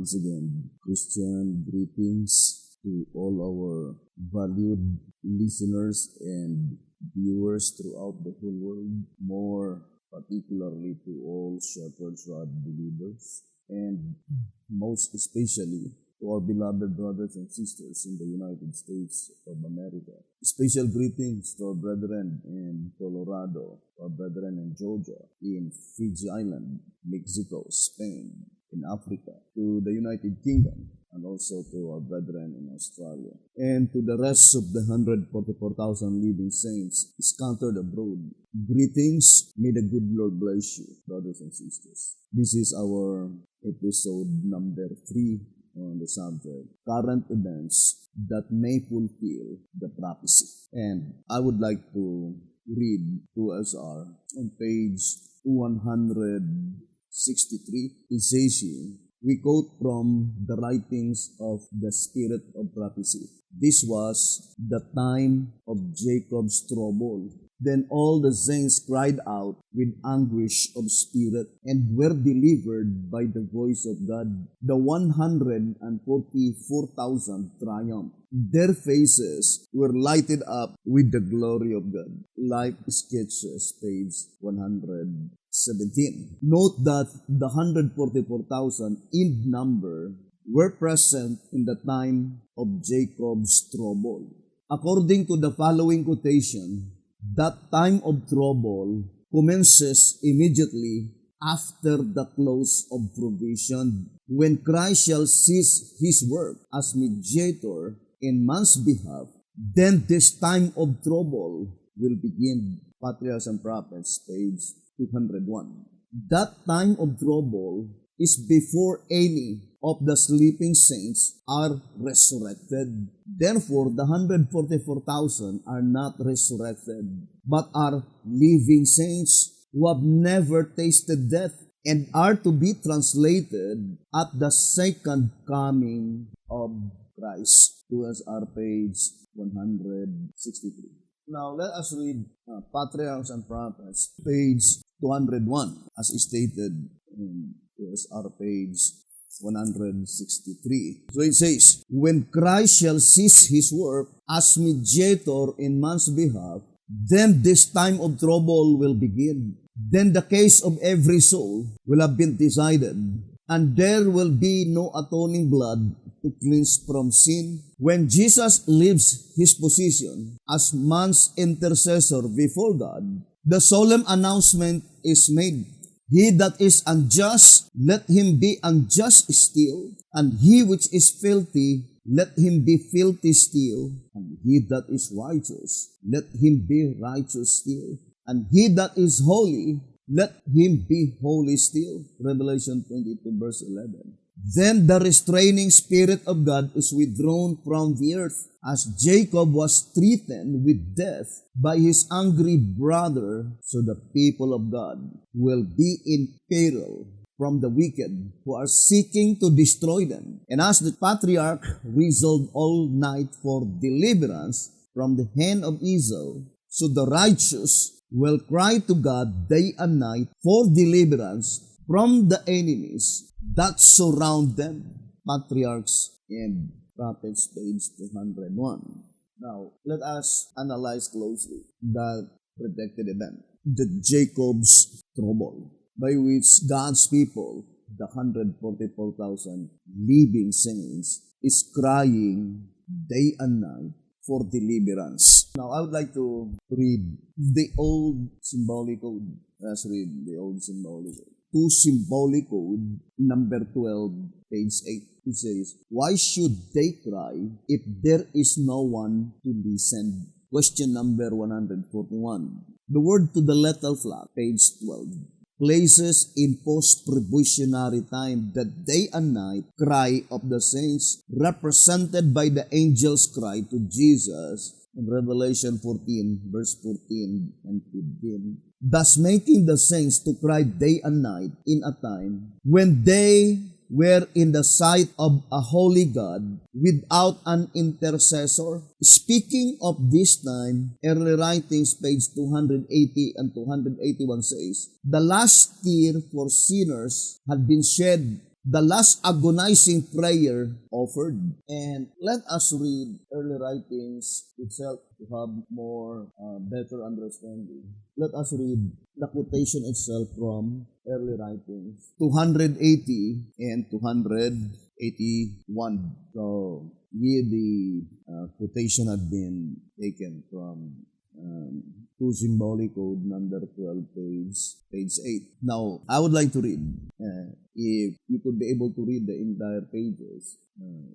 Once again, Christian greetings to all our valued listeners and viewers throughout the whole world, more particularly to all Shepherd's Rod believers, and most especially to our beloved brothers and sisters in the United States of America. Special greetings to our brethren in Colorado, to our brethren in Georgia, in Fiji Island, Mexico, Spain, in Africa, to the United Kingdom, and also to our brethren in Australia, and to the rest of the 144,000 living saints scattered abroad. Greetings, may the good Lord bless you, brothers and sisters. This is our episode number 3 on the subject, current events that may fulfill the prophecy. And I would like to read to us on page 163, it says here, we quote from the writings of the Spirit of Prophecy. This was the time of Jacob's trouble. Then all the saints cried out with anguish of spirit and were delivered by the voice of God. The 144,000 triumphed. Their faces were lighted up with the glory of God. Life Sketches, page 117. Note that the 144,000 in number were present in the time of Jacob's trouble. According to the following quotation, that time of trouble commences immediately after the close of provision, when Christ shall cease his work as mediator in man's behalf. Then this time of trouble will begin. Patriarchs and Prophets, page 201. That time of trouble is before any of the sleeping saints are resurrected. Therefore, the 144,000 are not resurrected, but are living saints who have never tasted death and are to be translated at the second coming of Christ. To us our page 163. Now, let us read Patriarchs and Prophets, page 201, as stated in our page 163. So it says, when Christ shall cease his work as mediator in man's behalf, then this time of trouble will begin. Then the case of every soul will have been decided, and there will be no atoning blood to cleanse from sin. When Jesus leaves his position as man's intercessor before God, the solemn announcement is made, he that is unjust, let him be unjust still, and he which is filthy, let him be filthy still, and he that is righteous, let him be righteous still, and he that is holy, let him be holy still. Revelation 22 verse 11. Then the restraining Spirit of God is withdrawn from the earth, as Jacob was threatened with death by his angry brother, so the people of God will be in peril from the wicked who are seeking to destroy them. And as the patriarch resolved all night for deliverance from the hand of Esau, so the righteous will cry to God day and night for deliverance from the enemies that surround them. Patriarchs and Prophets, page 201. Now, let us analyze closely that predicted event, the Jacob's trouble, by which God's people, the 144,000 living saints, is crying day and night for deliverance. Now, I would like to read the old symbolic code. Let's read the old symbolic code. To symbolic code, number 12, page 8. It says, why should they cry if there is no one to listen? Question number 141. The word to the lethal flock, page 12. Places in post-probationary time the day and night cry of the saints, represented by the angel's cry to Jesus in Revelation 14, verse 14 and 15. Thus making the saints to cry day and night in a time when they were in the sight of a holy God without an intercessor. Speaking of this time, early writings, page 280 and 281 says, the last tear for sinners had been shed the last agonizing prayer offered. And let us read early writings itself to have more better understanding. Let us read the quotation itself from early writings, 280 and 281. So here the quotation had been taken from to symbolic code number 12, page 8. Now, I would like to read. If you could be able to read the entire pages,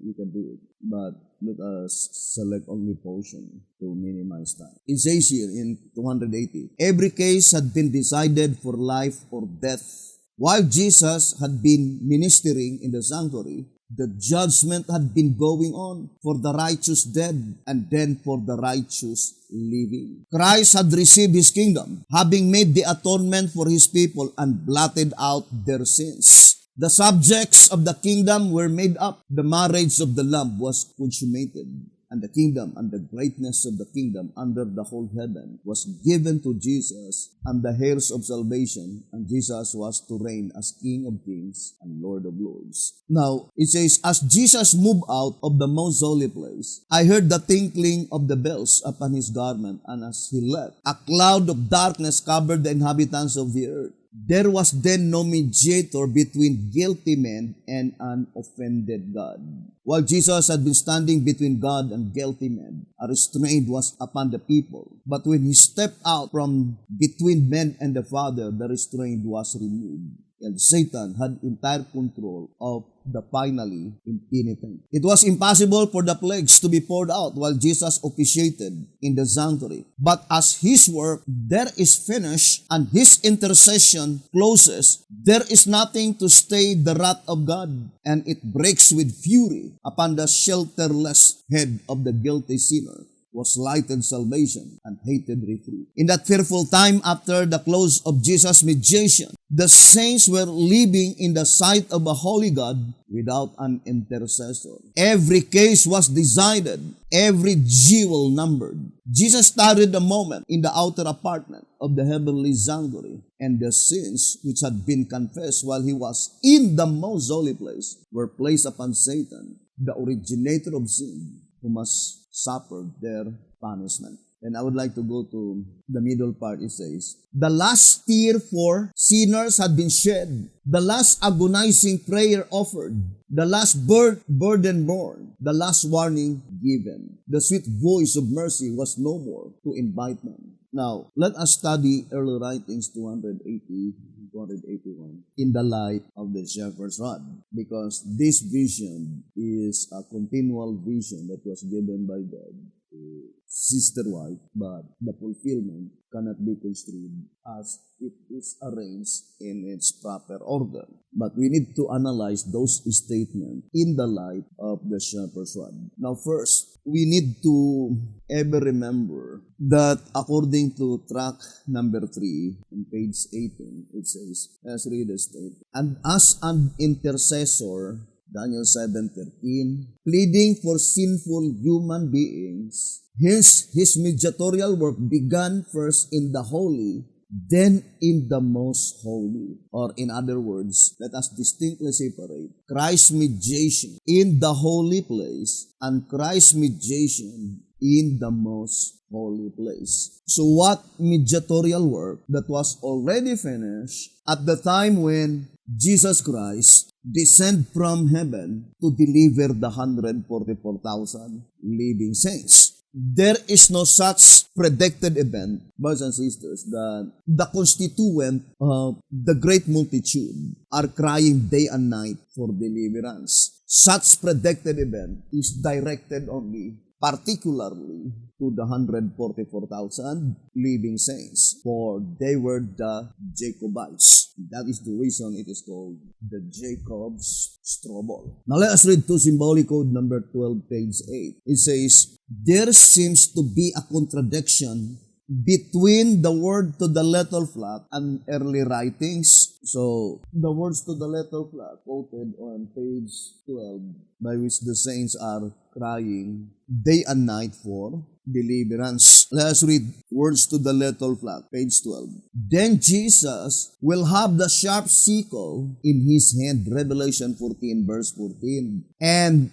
you can do it. But let us select only portion to minimize time. It says here in 280, every case had been decided for life or death. While Jesus had been ministering in the sanctuary, the judgment had been going on for the righteous dead and then for the righteous living. Christ had received His kingdom, having made the atonement for His people and blotted out their sins. The subjects of the kingdom were made up. The marriage of the Lamb was consummated. And the kingdom and the greatness of the kingdom under the whole heaven was given to Jesus and the heirs of salvation, and Jesus was to reign as King of kings and Lord of lords. Now, it says, as Jesus moved out of the most holy place, I heard the tinkling of the bells upon His garment, and as He left, a cloud of darkness covered the inhabitants of the earth. There was then no mediator between guilty men and an offended God. While Jesus had been standing between God and guilty men, a restraint was upon the people. But when He stepped out from between men and the Father, the restraint was removed. And Satan had entire control of the finally impenitent. It was impossible for the plagues to be poured out while Jesus officiated in the sanctuary. But as His work there is finished and His intercession closes, there is nothing to stay the wrath of God, and it breaks with fury upon the shelterless head of the guilty sinner. Was lighted salvation and hated reproof. In that fearful time after the close of Jesus' mediation, the saints were living in the sight of a holy God without an intercessor. Every case was decided, every jewel numbered. Jesus started a moment in the outer apartment of the heavenly sanctuary, and the sins which had been confessed while He was in the most holy place were placed upon Satan, the originator of sin, who must suffer their punishment. And I would like to go to the middle part. It says, the last tear for sinners had been shed, the last agonizing prayer offered, the last burden borne, the last warning given. The sweet voice of mercy was no more to invite them. Now, let us study early writings 281 in the light of the shepherd's rod, because this vision is a continual vision that was given by God to sister wife, but the fulfillment cannot be construed as it is arranged in its proper order. But we need to analyze those statements in the light of the shepherd's rod. Now first, we need to ever remember that according to track number 3 on page 18, it says, let's read the statement. And as an intercessor, Daniel 7:13, pleading for sinful human beings, his mediatorial work began first in the holy, then in the most holy. Or in other words, let us distinctly separate Christ's mediation in the holy place and Christ's mediation in the most holy place. So what mediatorial work that was already finished at the time when Jesus Christ descended from heaven to deliver the 144,000 living saints? There is no such predicted event, brothers and sisters, that the constituent of the great multitude are crying day and night for deliverance. Such predicted event is directed only particularly to the 144,000 living saints, for they were the Jacobites. That is the reason it is called the Jacob's straw ball. Now let us read to symbolic code number 12, page 8. It says, there seems to be a contradiction between the word to the little flock and early writings. So, the words to the little flock quoted on page 12, by which the saints are crying day and night for deliverance. Let us read words to the little flock, page 12. Then Jesus will have the sharp sickle in his hand, Revelation 14, verse 14. And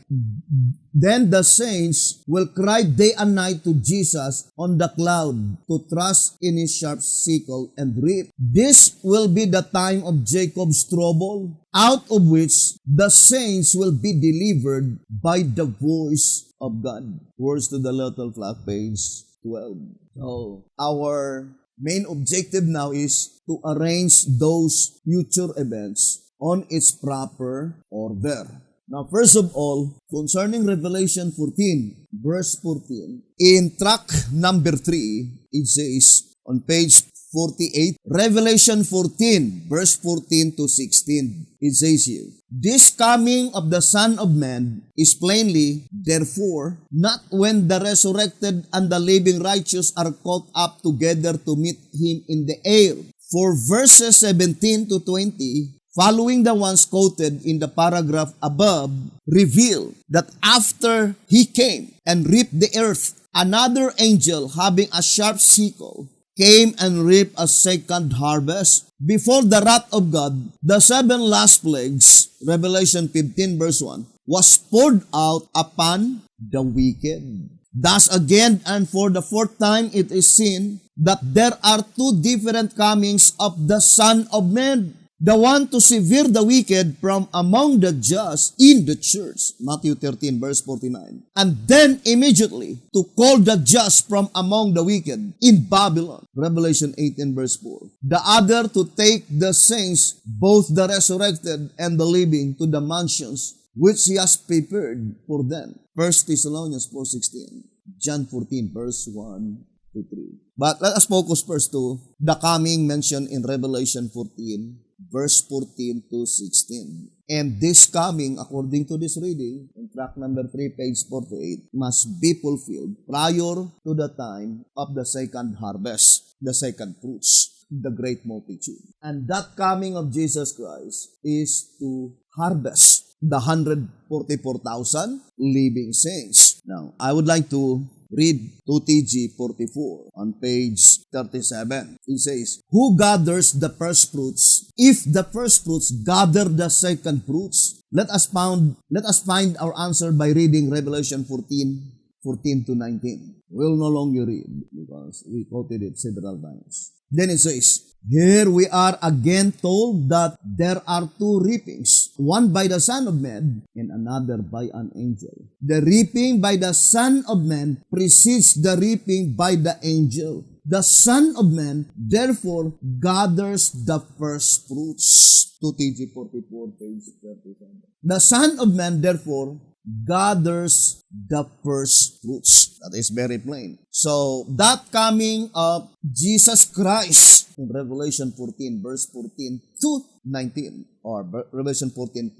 then the saints will cry day and night to Jesus on the cloud to thrust in his sharp sickle and reap. This will be the time of Jacob's trouble, out of which the saints will be delivered by the voice of God. Words to the little flock, page 12. So, our main objective now is to arrange those future events on its proper order. Now, first of all, concerning Revelation 14, verse 14, in track number 3, it says on page 48, Revelation 14, verse 14 to 16, it says here, this coming of the Son of Man is plainly, therefore, not when the resurrected and the living righteous are caught up together to meet him in the air. For verses 17 to 20, following the ones quoted in the paragraph above, reveal that after he came and reaped the earth, another angel having a sharp sickle came and reaped a second harvest. Before the wrath of God, the 7 last plagues, Revelation 15 verse 1, was poured out upon the wicked. Thus again and for the 4th time it is seen that there are 2 different comings of the Son of Man. The one to sever the wicked from among the just in the church, Matthew 13 verse 49. And then immediately to call the just from among the wicked in Babylon, Revelation 18 verse 4. The other to take the saints, both the resurrected and the living, to the mansions which he has prepared for them. 1 Thessalonians 4:16, John 14 verse 1 to 3. But let us focus first to the coming mentioned in Revelation 14, verse 14 to 16. And this coming, according to this reading, in track number 3, page 48, must be fulfilled prior to the time of the second harvest, the second fruits, the great multitude. And that coming of Jesus Christ is to harvest the 144,000 living saints. Now, I would like to read 2TG 44 on page 37. It says, who gathers the first fruits? If the first fruits gather the second fruits, let us find our answer by reading Revelation 14 to 19. We'll no longer read because we quoted it several times. Then it says, here we are again told that there are 2 reapings, one by the Son of Man and another by an angel. The reaping by the Son of Man precedes the reaping by the angel. The Son of Man therefore gathers the first fruits. 2TG 44, page 37. The Son of Man therefore gathers the first fruits. That is very plain. So, that coming of Jesus Christ in Revelation 14, verse 14 to 19, or Revelation 14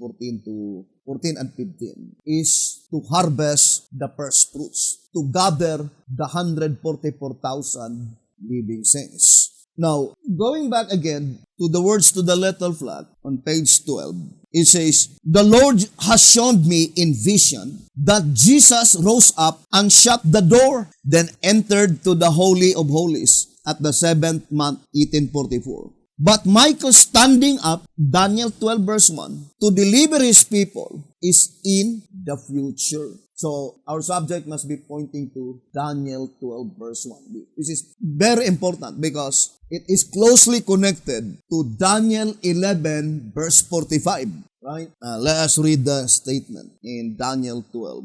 to 14 and 15, is to harvest the first fruits, to gather the 144,000 living saints. Now, going back again to the words to the little flock on page 12, it says, the Lord has shown me in vision that Jesus rose up and shut the door, then entered to the Holy of Holies at the 7th month, 1844. But Michael standing up, Daniel 12 verse 1, to deliver his people is in the future. So, our subject must be pointing to Daniel 12 verse 1. This is very important because it is closely connected to Daniel 11 verse 45. Right? Let us read the statement in Daniel 12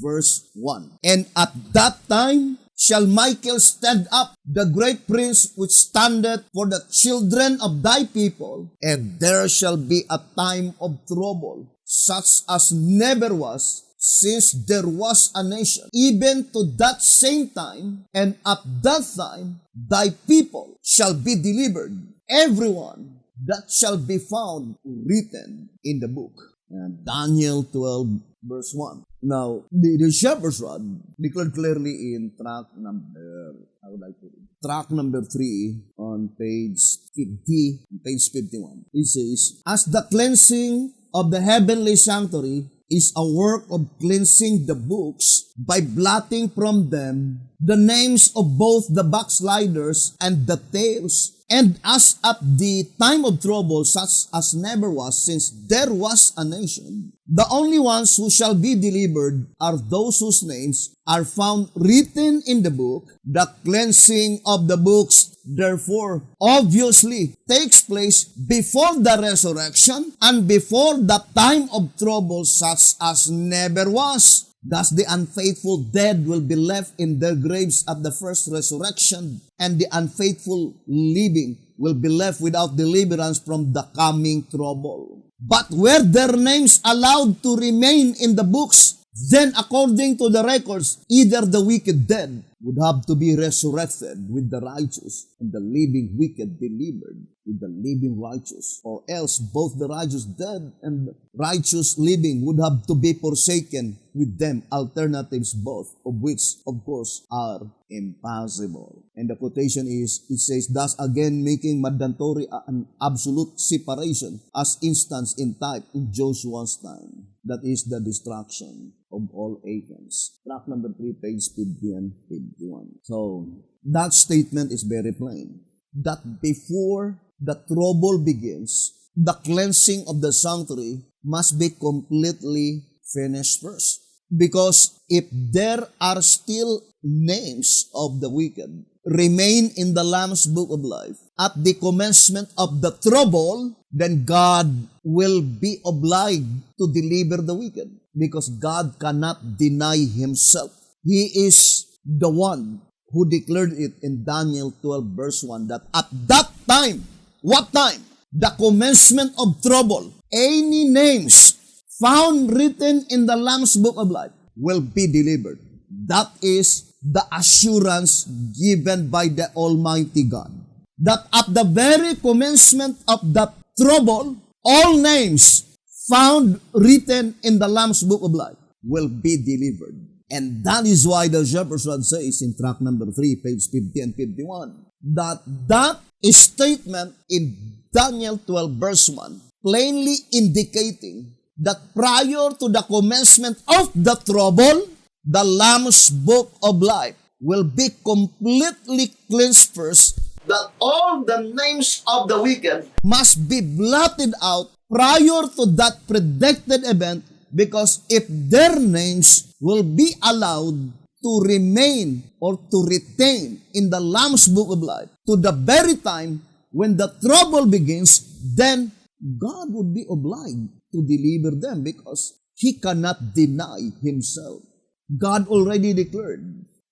verse 1. And at that time shall Michael stand up, the great prince which standeth for the children of thy people, and there shall be a time of trouble, such as never was, since there was a nation, even to that same time, and at that time thy people shall be delivered, everyone that shall be found written in the book. And Daniel 12 verse 1. Now, the shepherd's rod declared clearly in track number 3 on page 51. It says, as the cleansing of the heavenly sanctuary is a work of cleansing the books by blotting from them the names of both the backsliders and the tails. And as at the time of trouble, such as never was, since there was a nation, the only ones who shall be delivered are those whose names are found written in the book. The cleansing of the books, therefore, obviously takes place before the resurrection and before the time of trouble such as never was. Thus the unfaithful dead will be left in their graves at the first resurrection, and the unfaithful living will be left without deliverance from the coming trouble. But were their names allowed to remain in the books, then according to the records, either the wicked dead would have to be resurrected with the righteous, and the living wicked delivered with the living righteous, or else both the righteous dead and the righteous living would have to be forsaken with them, alternatives both of which, of course, are impossible. And the quotation is, it says, thus again making mandatory an absolute separation as instanced in type in Joshua's time. That is the destruction of all Acans. Track number 3, page 50 and 51. So, that statement is very plain. That before the trouble begins, the cleansing of the sanctuary must be completely finished first. Because if there are still names of the wicked remain in the Lamb's Book of Life at the commencement of the trouble, then God will be obliged to deliver the wicked, because God cannot deny himself. He is the one who declared it in Daniel 12 verse 1 that at that time, what time? The commencement of trouble, any names found written in the Lamb's Book of Life will be delivered. That is the assurance given by the Almighty God. That at the very commencement of that trouble, all names found written in the Lamb's Book of Life will be delivered. And that is why the Shepherd's Rod says in track number 3, page 50 and 51, that statement in Daniel 12 verse 1, plainly indicating that prior to the commencement of the trouble, the Lamb's Book of Life will be completely cleansed first, that all the names of the wicked must be blotted out prior to that predicted event, because if their names will be allowed to remain or to retain in the Lamb's Book of Life to the very time when the trouble begins, then God would be obliged to deliver them, because he cannot deny himself. God already declared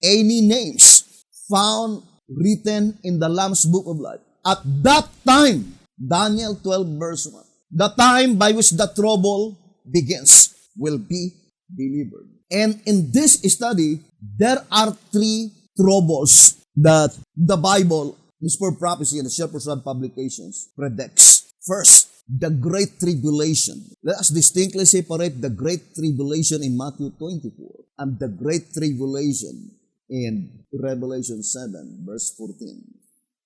any names found written in the Lamb's Book of Life at that time, Daniel 12 verse 1, the time by which the trouble begins, will be delivered. And in this study, there are 3 troubles that the Bible, is for prophecy and the Shepherd's Rod publications, predicts. First, the Great Tribulation. Let us distinctly separate the Great Tribulation in Matthew 24 and the Great Tribulation in Revelation 7 verse 14.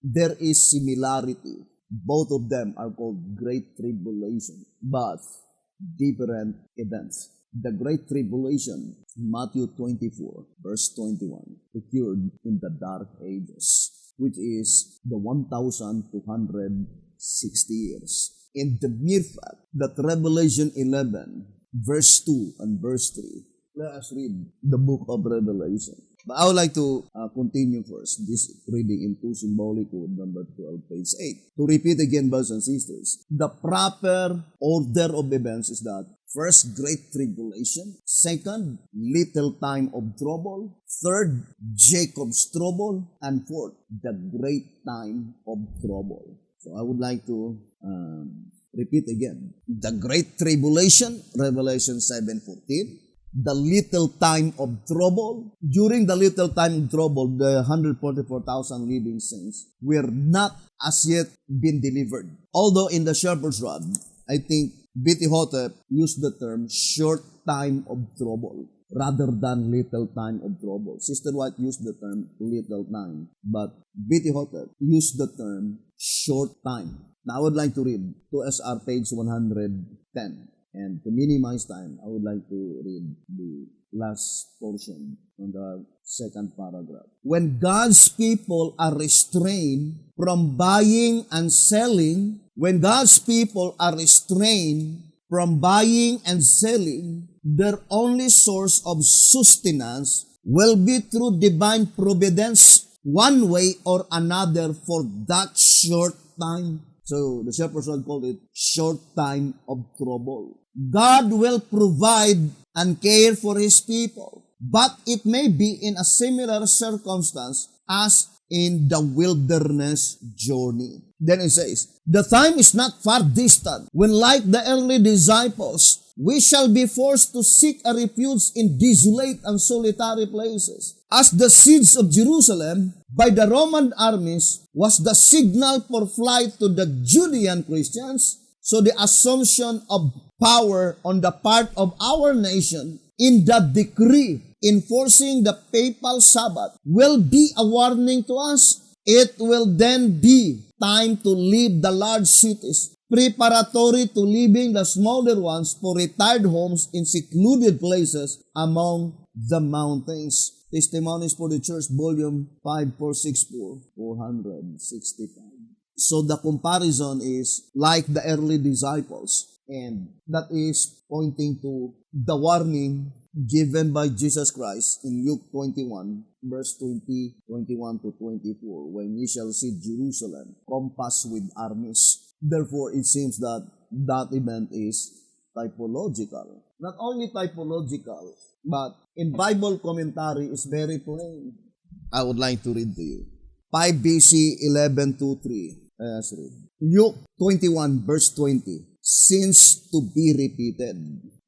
There is similarity. Both of them are called Great Tribulation, but different events. The Great Tribulation, Matthew 24 verse 21, occurred in the Dark Ages, which is the 1,260 years. In the mere fact that Revelation 11 verse 2 and verse 3, let us read the book of Revelation. But I would like to continue first this reading into symbolic code number 12, page 8. To repeat again, brothers and sisters, the proper order of events is that first, Great Tribulation. Second, little time of trouble. Third, Jacob's trouble. And fourth, the great time of trouble. So I would like to repeat again. The Great Tribulation, Revelation 7:14. The little time of trouble. During the little time of trouble, the 144,000 living saints were not as yet been delivered. Although in the Shepherd's Rod, I think B.T. Hotep used the term short time of trouble rather than little time of trouble. Sister White used the term little time, but B.T. Hotep used the term short time. Now I would like to read 2 SR page 110. And to minimize time, I would like to read the last portion on the second paragraph. When God's people are restrained from buying and selling, when God's people are restrained from buying and selling, their only source of sustenance will be through divine providence, one way or another for that short time. So the shepherds would call it short time of trouble. God will provide and care for His people, but it may be in a similar circumstance as in the wilderness journey. Then it says, the time is not far distant when, like the early disciples, we shall be forced to seek a refuge in desolate and solitary places. As the siege of Jerusalem by the Roman armies was the signal for flight to the Judean Christians, so the assumption of power on the part of our nation in the decree enforcing the papal Sabbath will be a warning to us. It will then be time to leave the large cities, preparatory to leaving the smaller ones for retired homes in secluded places among the mountains. Testimonies for the Church, Volume 5464, 465. So the comparison is like the early disciples, and that is pointing to the warning given by Jesus Christ in Luke 21, verse 20, 21 to 24, when ye shall see Jerusalem compassed with armies. Therefore, it seems that that event is typological. Not only typological, but in Bible commentary is very plain. I would like to read to you. 5 BC 11:2-3. Let's read. Luke 21 verse 20. Since to be repeated.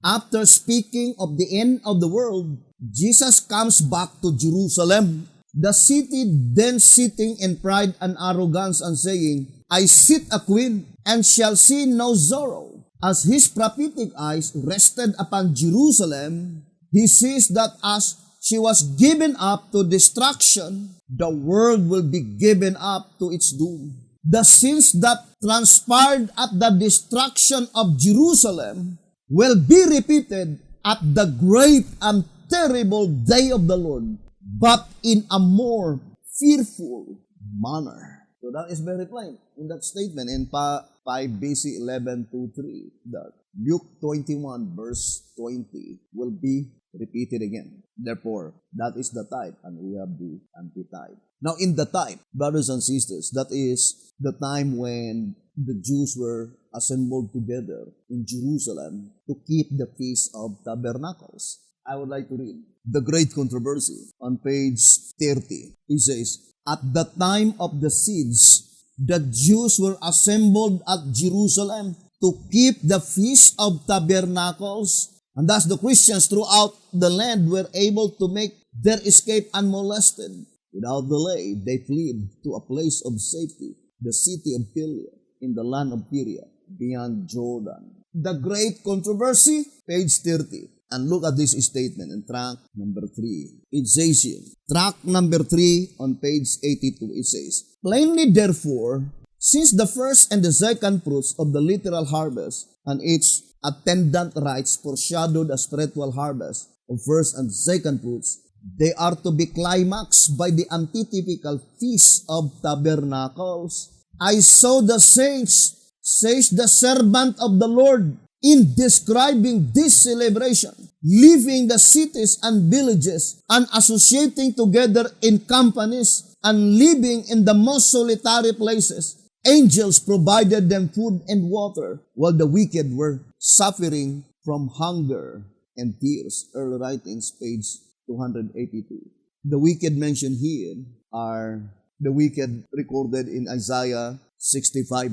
After speaking of the end of the world, Jesus comes back to Jerusalem, the city then sitting in pride and arrogance and saying, I sit a queen and shall see no sorrow. As his prophetic eyes rested upon Jerusalem, he sees that as she was given up to destruction, the world will be given up to its doom. The sins that transpired at the destruction of Jerusalem will be repeated at the great and terrible day of the Lord, but in a more fearful manner. So that is very plain in that statement in 5 BC 11:2-3, that Luke 21 verse 20 will be repeated again. Therefore, that is the type, and we have the antitype. Now, in the type, brothers and sisters, that is the time when the Jews were assembled together in Jerusalem to keep the Feast of Tabernacles. I would like to read the Great Controversy on page 30. It says, at the time of the siege, the Jews were assembled at Jerusalem to keep the Feast of Tabernacles, and thus the Christians throughout the land were able to make their escape unmolested. Without delay, they fled to a place of safety, the city of Pelia, in the land of Syria, beyond Jordan. The Great Controversy, page 30. And look at this statement in track number 3. It says here, track number 3 on page 82, it says, plainly therefore, since the first and the second fruits of the literal harvest and its attendant rites foreshadowed a spiritual harvest of first and second fruits, they are to be climaxed by the antitypical Feast of Tabernacles. I saw the saints, says the servant of the Lord, in describing this celebration, leaving the cities and villages and associating together in companies and living in the most solitary places. Angels provided them food and water, while the wicked were suffering from hunger and tears. Early Writings, page 282. The wicked mentioned here are the wicked recorded in Isaiah 65.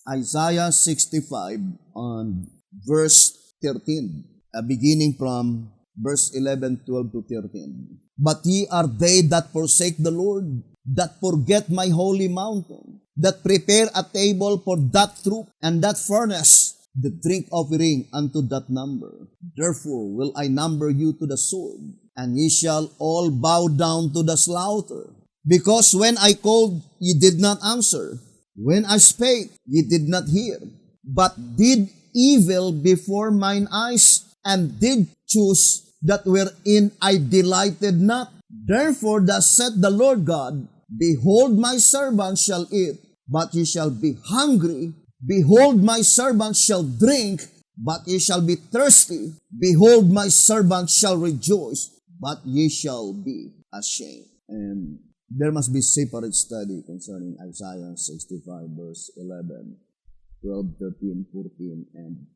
Isaiah 65 on verse 13, beginning from verse 11, 12 to 13. But ye are they that forsake the Lord, that forget my holy mountain, that prepare a table for that troop, and that furnace the drink offering unto that number. Therefore will I number you to the sword, and ye shall all bow down to the slaughter. Because when I called, ye did not answer. When I spake, ye did not hear. But did evil before mine eyes, and did choose that wherein I delighted not. Therefore thus saith the Lord God, behold, my servants shall eat, but ye shall be hungry. Behold, my servants shall drink, but ye shall be thirsty. Behold, my servants shall rejoice, but ye shall be ashamed. And there must be separate study concerning Isaiah 65 verse 11, 12, 13, 14, and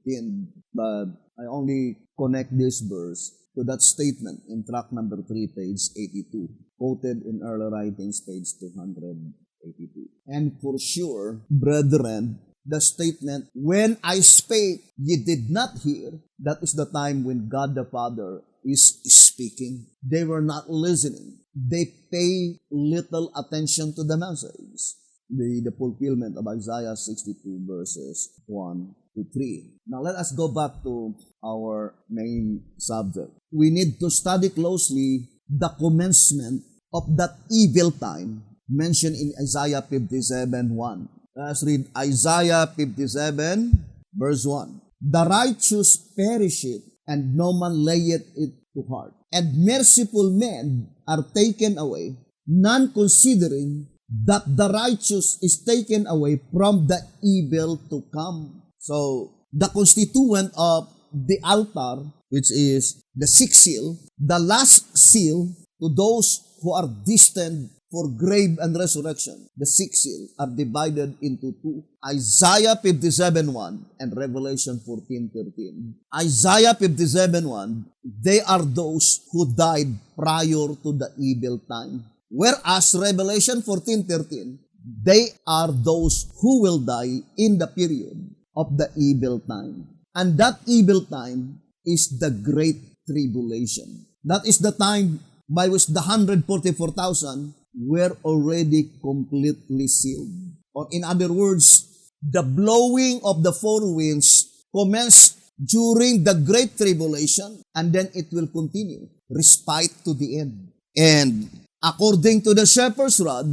15. But I only connect this verse to that statement in track number 3, page 82, quoted in early writings, page 282. And for sure, brethren, the statement, when I spake, ye did not hear, that is the time when God the Father is speaking. They were not listening. They pay little attention to the message. The fulfillment of Isaiah 62 verses 1 to 3. Now let us go back to our main subject. We need to study closely the commencement of that evil time mentioned in Isaiah 57:1. Let's read Isaiah 57 verse 1. The righteous perisheth, and no man layeth it to heart. And merciful men are taken away, none considering that the righteous is taken away from the evil to come. So, the constituent of the altar, which is the sixth seal, the last seal to those who are destined for grave and resurrection, the six seals are divided into two. Isaiah 57:1 and Revelation 14:13. Isaiah 57:1, they are those who died prior to the evil time. Whereas Revelation 14:13, they are those who will die in the period of the evil time. And that evil time is the Great Tribulation. That is the time by which the 144,000 were already completely sealed. Or in other words, the blowing of the four winds commenced during the Great Tribulation, and then it will continue, respite to the end. And according to the shepherd's rod,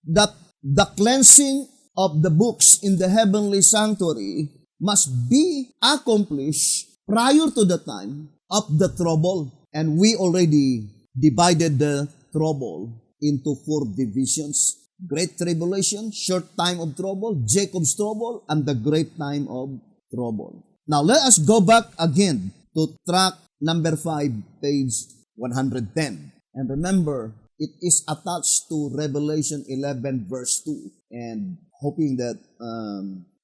that the cleansing of the books in the heavenly sanctuary must be accomplished prior to the time of the trouble. And we already divided the trouble into four divisions. Great Tribulation, short time of trouble, Jacob's trouble, and the great time of trouble. Now let us go back again to track number 5, page 110. And remember, it is attached to Revelation 11 verse 2. And hoping that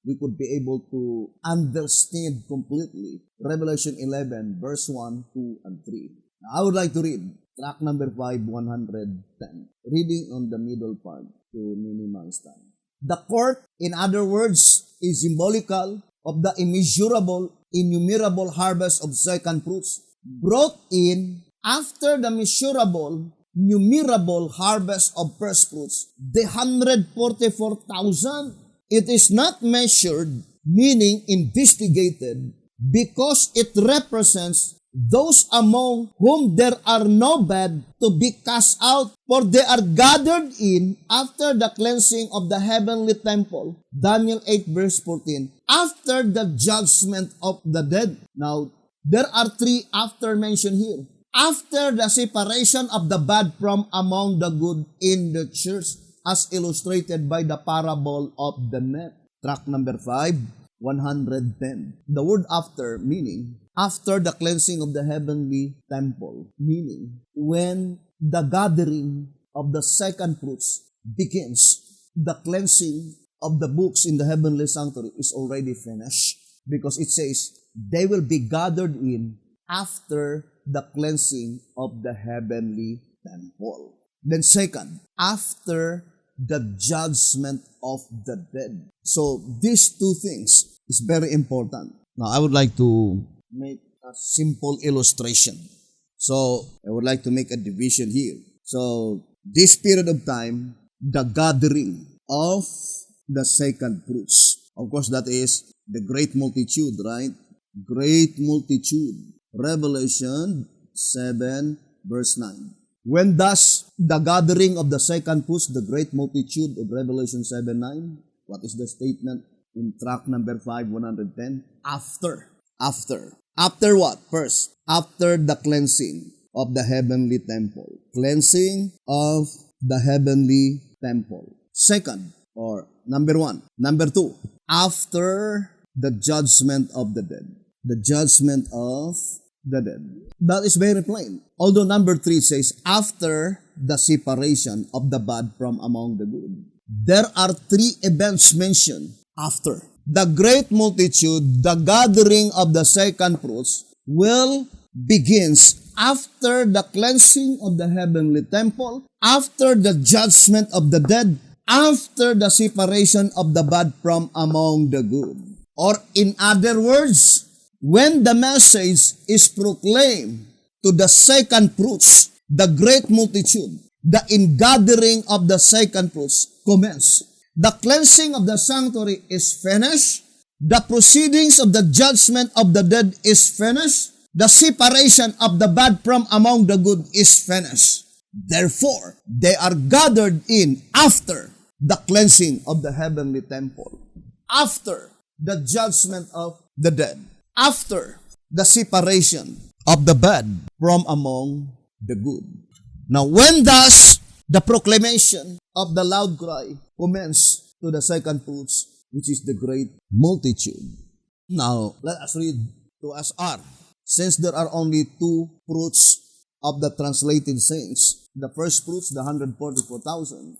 we could be able to understand completely Revelation 11 verse 1, 2, and 3. Now, I would like to read track number 5, 110. Reading on the middle part to minimize time. The court, in other words, is symbolical of the immeasurable, innumerable harvest of second fruits brought in after the measurable, numerable harvest of first fruits, the 144,000. It is not measured, meaning investigated, because it represents those among whom there are no bed to be cast out, for they are gathered in after the cleansing of the heavenly temple. Daniel 8 verse 14. After the judgment of the dead. Now, there are three after mentioned here. After the separation of the bad from among the good in the church, as illustrated by the parable of the net. Track number 5, 110. The word after meaning after the cleansing of the heavenly temple, meaning when the gathering of the second fruits begins, the cleansing of the books in the heavenly sanctuary is already finished, because it says they will be gathered in after the cleansing of the heavenly temple. Then second, after the judgment of the dead. So these two things is very important. Now I would like to make a simple illustration. So I would like to make a division here. So this period of time, the gathering of the second fruits. Of course, that is the great multitude, right? Great multitude. Revelation 7 verse 9. When does the gathering of the second fruits, the great multitude of Revelation 7:9, what is the statement? in track number 5, 110. After what? First, after the cleansing of the heavenly temple. Cleansing of the heavenly temple. Second, or number 1. Number 2, after the judgment of the dead. The judgment of the dead. That is very plain. Although number 3 says, after the separation of the bad from among the good. There are 3 events mentioned after. The great multitude, the gathering of the second fruits, will begins after the cleansing of the heavenly temple, after the judgment of the dead, after the separation of the bad from among the good. Or in other words, when the message is proclaimed to the second fruits, the great multitude, the ingathering of the second fruits commence. The cleansing of the sanctuary is finished. The proceedings of the judgment of the dead is finished. The separation of the bad from among the good is finished. Therefore, they are gathered in after the cleansing of the heavenly temple, after the judgment of the dead, after the separation of the bad from among the good. Now, when does the proclamation of the loud cry commence to the second fruits, which is the great multitude? Now, let us read to SR. Since there are only 2 fruits of the translated saints, the first fruits, the 144,000,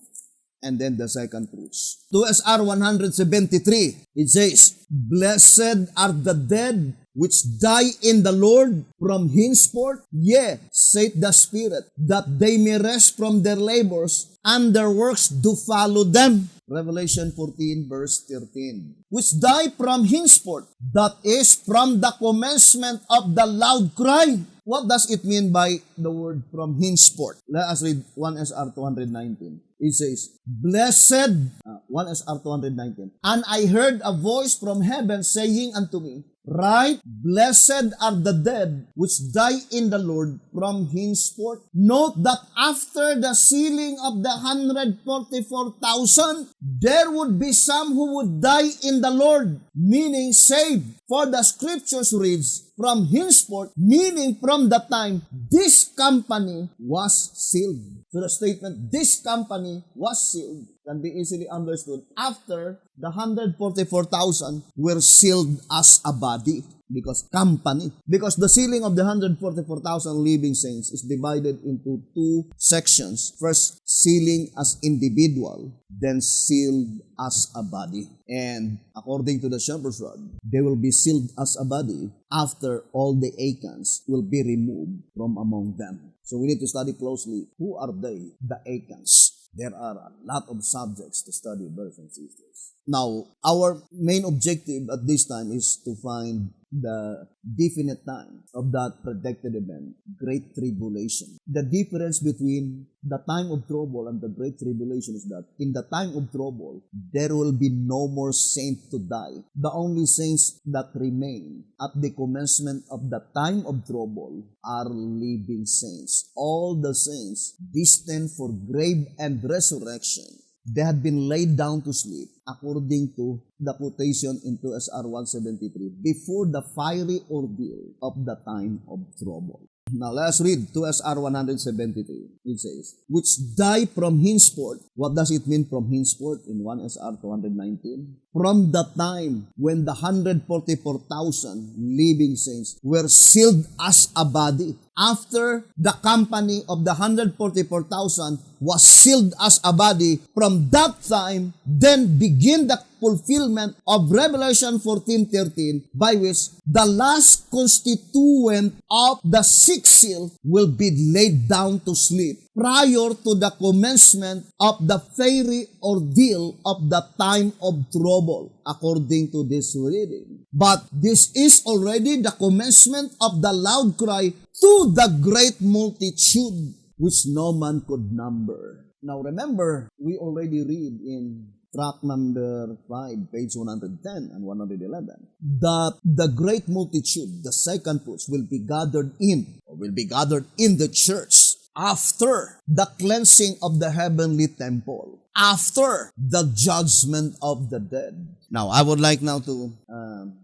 and then the second fruits. To SR 173, it says, Blessed are the dead which die in the Lord from henceforth, yea, saith the Spirit, that they may rest from their labors, and their works do follow them. Revelation 14 verse 13. Which die from henceforth, that is, from the commencement of the loud cry. What does it mean by the word from henceforth? Let us read 1 SR 219. It says, Blessed, 1 SR 219. And I heard a voice from heaven saying unto me, Right, blessed are the dead which die in the Lord from henceforth. Note that after the sealing of the 144,000, there would be some who would die in the Lord, meaning saved. For the scriptures reads, from henceforth, meaning from the time this company was sealed. So the statement, this company was sealed, can be easily understood after the 144,000 were sealed as a body. Because the sealing of the 144,000 living saints is divided into 2 sections. First, sealing as individual, then sealed as a body. And according to the shepherd's rod, they will be sealed as a body after all the Acans will be removed from among them. So we need to study closely, who are they, the Acans? There are a lot of subjects to study, brothers and sisters. Now, our main objective at this time is to find the definite time of that predicted event, Great Tribulation. The difference between the time of trouble and the Great Tribulation is that in the time of trouble, there will be no more saint to die. The only saints that remain at the commencement of the time of trouble are living saints. All the saints destined for grave and resurrection, they had been laid down to sleep, according to the quotation into SR 173, before the fiery ordeal of the time of trouble. Now, let us read to SR 173. It says, which die from henceforth. What does it mean from henceforth in 1 SR 219? From the time when the 144,000 living saints were sealed as a body. After the company of the 144,000 was sealed as a body, from that time, then begin the fulfillment of Revelation 14:13, by which the last constituent of the sixth seal will be laid down to sleep prior to the commencement of the fiery ordeal of the time of trouble, according to this reading. But this is already the commencement of the loud cry to the great multitude, which no man could number. Now remember, we already read in track number 5, page 110 and 111, that the great multitude, the second fruits, will be gathered in the church after the cleansing of the heavenly temple. after the judgment of the dead. Now, I would like now to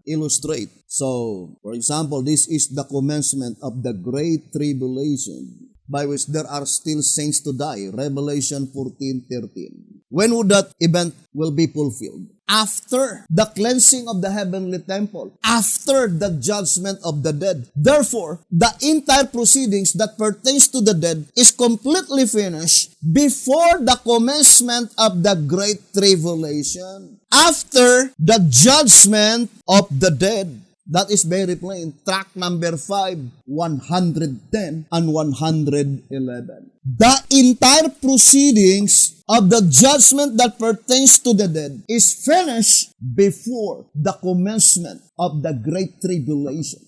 illustrate. So, for example, this is the commencement of the Great Tribulation, by which there are still saints to die. Revelation 14:13. When would that event will be fulfilled? After the cleansing of the heavenly temple, after the judgment of the dead. Therefore, the entire proceedings that pertains to the dead is completely finished before the commencement of the Great Tribulation. After the judgment of the dead. That is very plain. Track number 5, 110 and 111. The entire proceedings of the judgment that pertains to the dead is finished before the commencement of the Great Tribulation.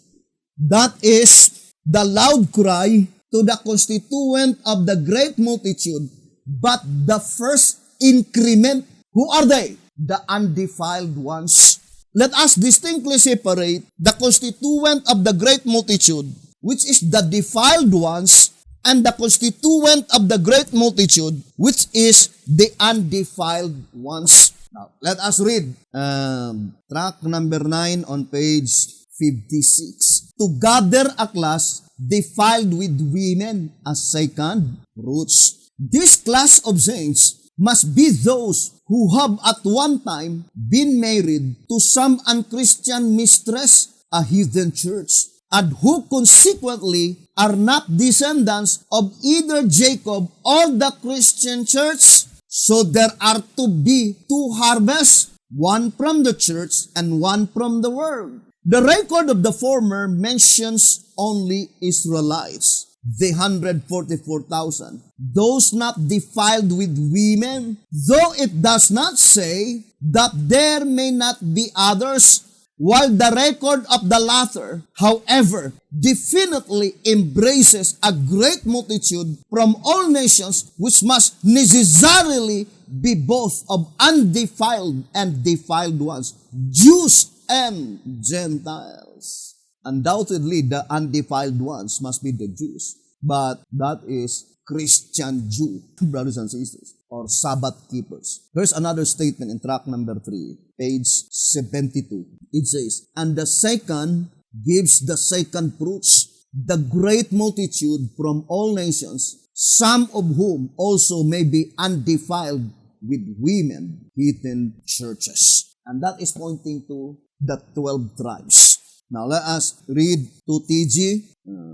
That is the loud cry to the constituent of the great multitude, but the first increment. Who are they? The undefiled ones. Let us distinctly separate the constituent of the great multitude, which is the defiled ones, and the constituent of the great multitude, which is the undefiled ones. Now, let us read track number 9 on page 56. To gather a class defiled with women as second fruits. This class of saints must be those who have at one time been married to some unchristian mistress, a heathen church, and who consequently are not descendants of either Jacob or the Christian church. So there are to be two harvests, one from the church and one from the world. The record of the former mentions only Israelites, the 144,000, those not defiled with women, though it does not say that there may not be others, while the record of the latter, however, definitely embraces a great multitude from all nations, which must necessarily be both of undefiled and defiled ones, Jews and Gentiles. Undoubtedly, the undefiled ones must be the Jews, but that is Christian Jew, brothers and sisters, or Sabbath keepers. Here's another statement in track number 3, page 72. It says, and the second gives the second fruits, the great multitude from all nations, some of whom also may be undefiled with women, heathen churches. And that is pointing to the 12 tribes. Now, let us read 2TG.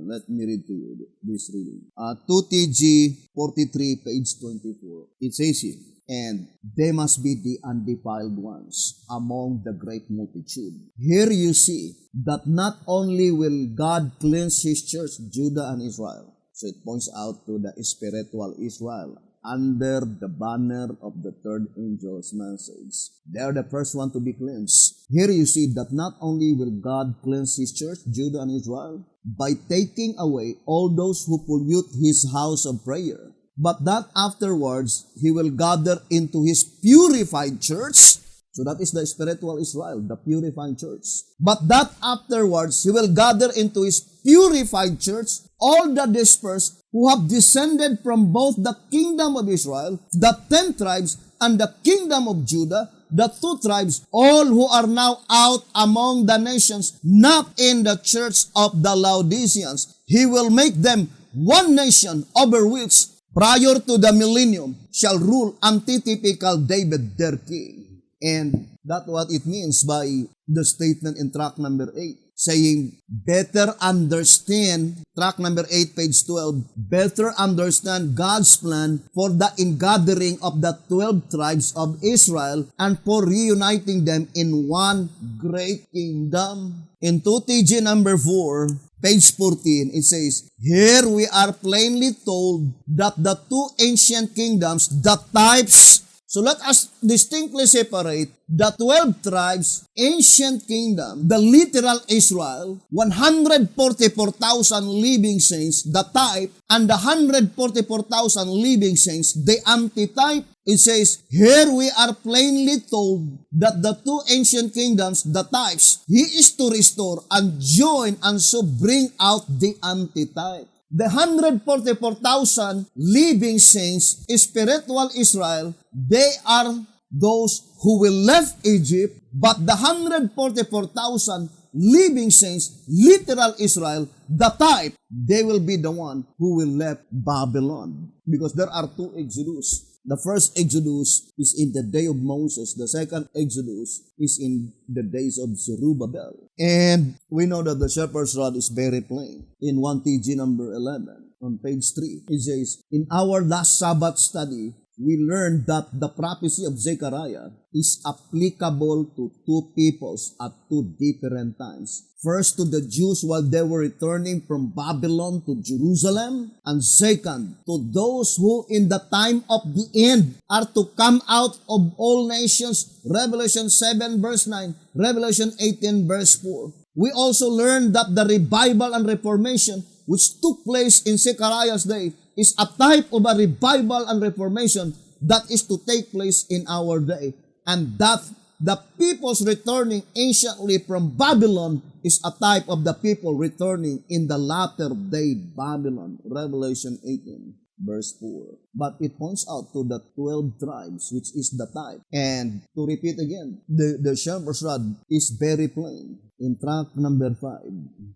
Let me read to you this reading. 2TG 43, page 24. It says here, and they must be the undefiled ones among the great multitude. Here you see that not only will God cleanse His church, Judah and Israel. So it points out to the spiritual Israel under the banner of the third angel's message. They are the first one to be cleansed. Here you see that not only will God cleanse His church, Judah and Israel, by taking away all those who pollute His house of prayer, but that afterwards He will gather into His purified church. So that is the spiritual Israel, the purified church. But that afterwards He will gather into His purified church all the dispersed who have descended from both the kingdom of Israel, the 10 tribes, and the kingdom of Judah, the 2 tribes, all who are now out among the nations, not in the church of the Laodiceans. He will make them one nation over which, prior to the millennium, shall rule antitypical David, their king. And that's what it means by the statement in track number 8. Saying, better understand, track number 8, page 12, better understand God's plan for the ingathering of the 12 tribes of Israel and for reuniting them in one great kingdom. In 2TG number 4, page 14, it says, here we are plainly told that the 2 ancient kingdoms, the types. So let us distinctly separate the 12 tribes, ancient kingdom, the literal Israel, 144,000 living saints, the type, and the 144,000 living saints, the antitype. It says, here we are plainly told that the 2 ancient kingdoms, the types, He is to restore and join and so bring out the antitype. The 144,000 living saints, spiritual Israel, they are those who will left Egypt, but the 144,000 living saints, literal Israel, the type, they will be the one who will left Babylon. Because there are two Exodus. The first Exodus is in the day of Moses. The second Exodus is in the days of Zerubbabel. And we know that the shepherd's rod is very plain. In 1 TG number 11, on page 3, it says, in our last Sabbath study, we learned that the prophecy of Zechariah is applicable to two peoples at two different times. First, to the Jews while they were returning from Babylon to Jerusalem. And second, to those who in the time of the end are to come out of all nations. Revelation 7 verse 9, Revelation 18 verse 4. We also learned that the revival and reformation which took place in Zechariah's day is a type of a revival and reformation that is to take place in our day. And that the peoples returning anciently from Babylon is a type of the people returning in the latter day Babylon. Revelation 18 verse 4. But it points out to the 12 tribes, which is the type. And to repeat again, the shepherd's rod is very plain. In track number 5,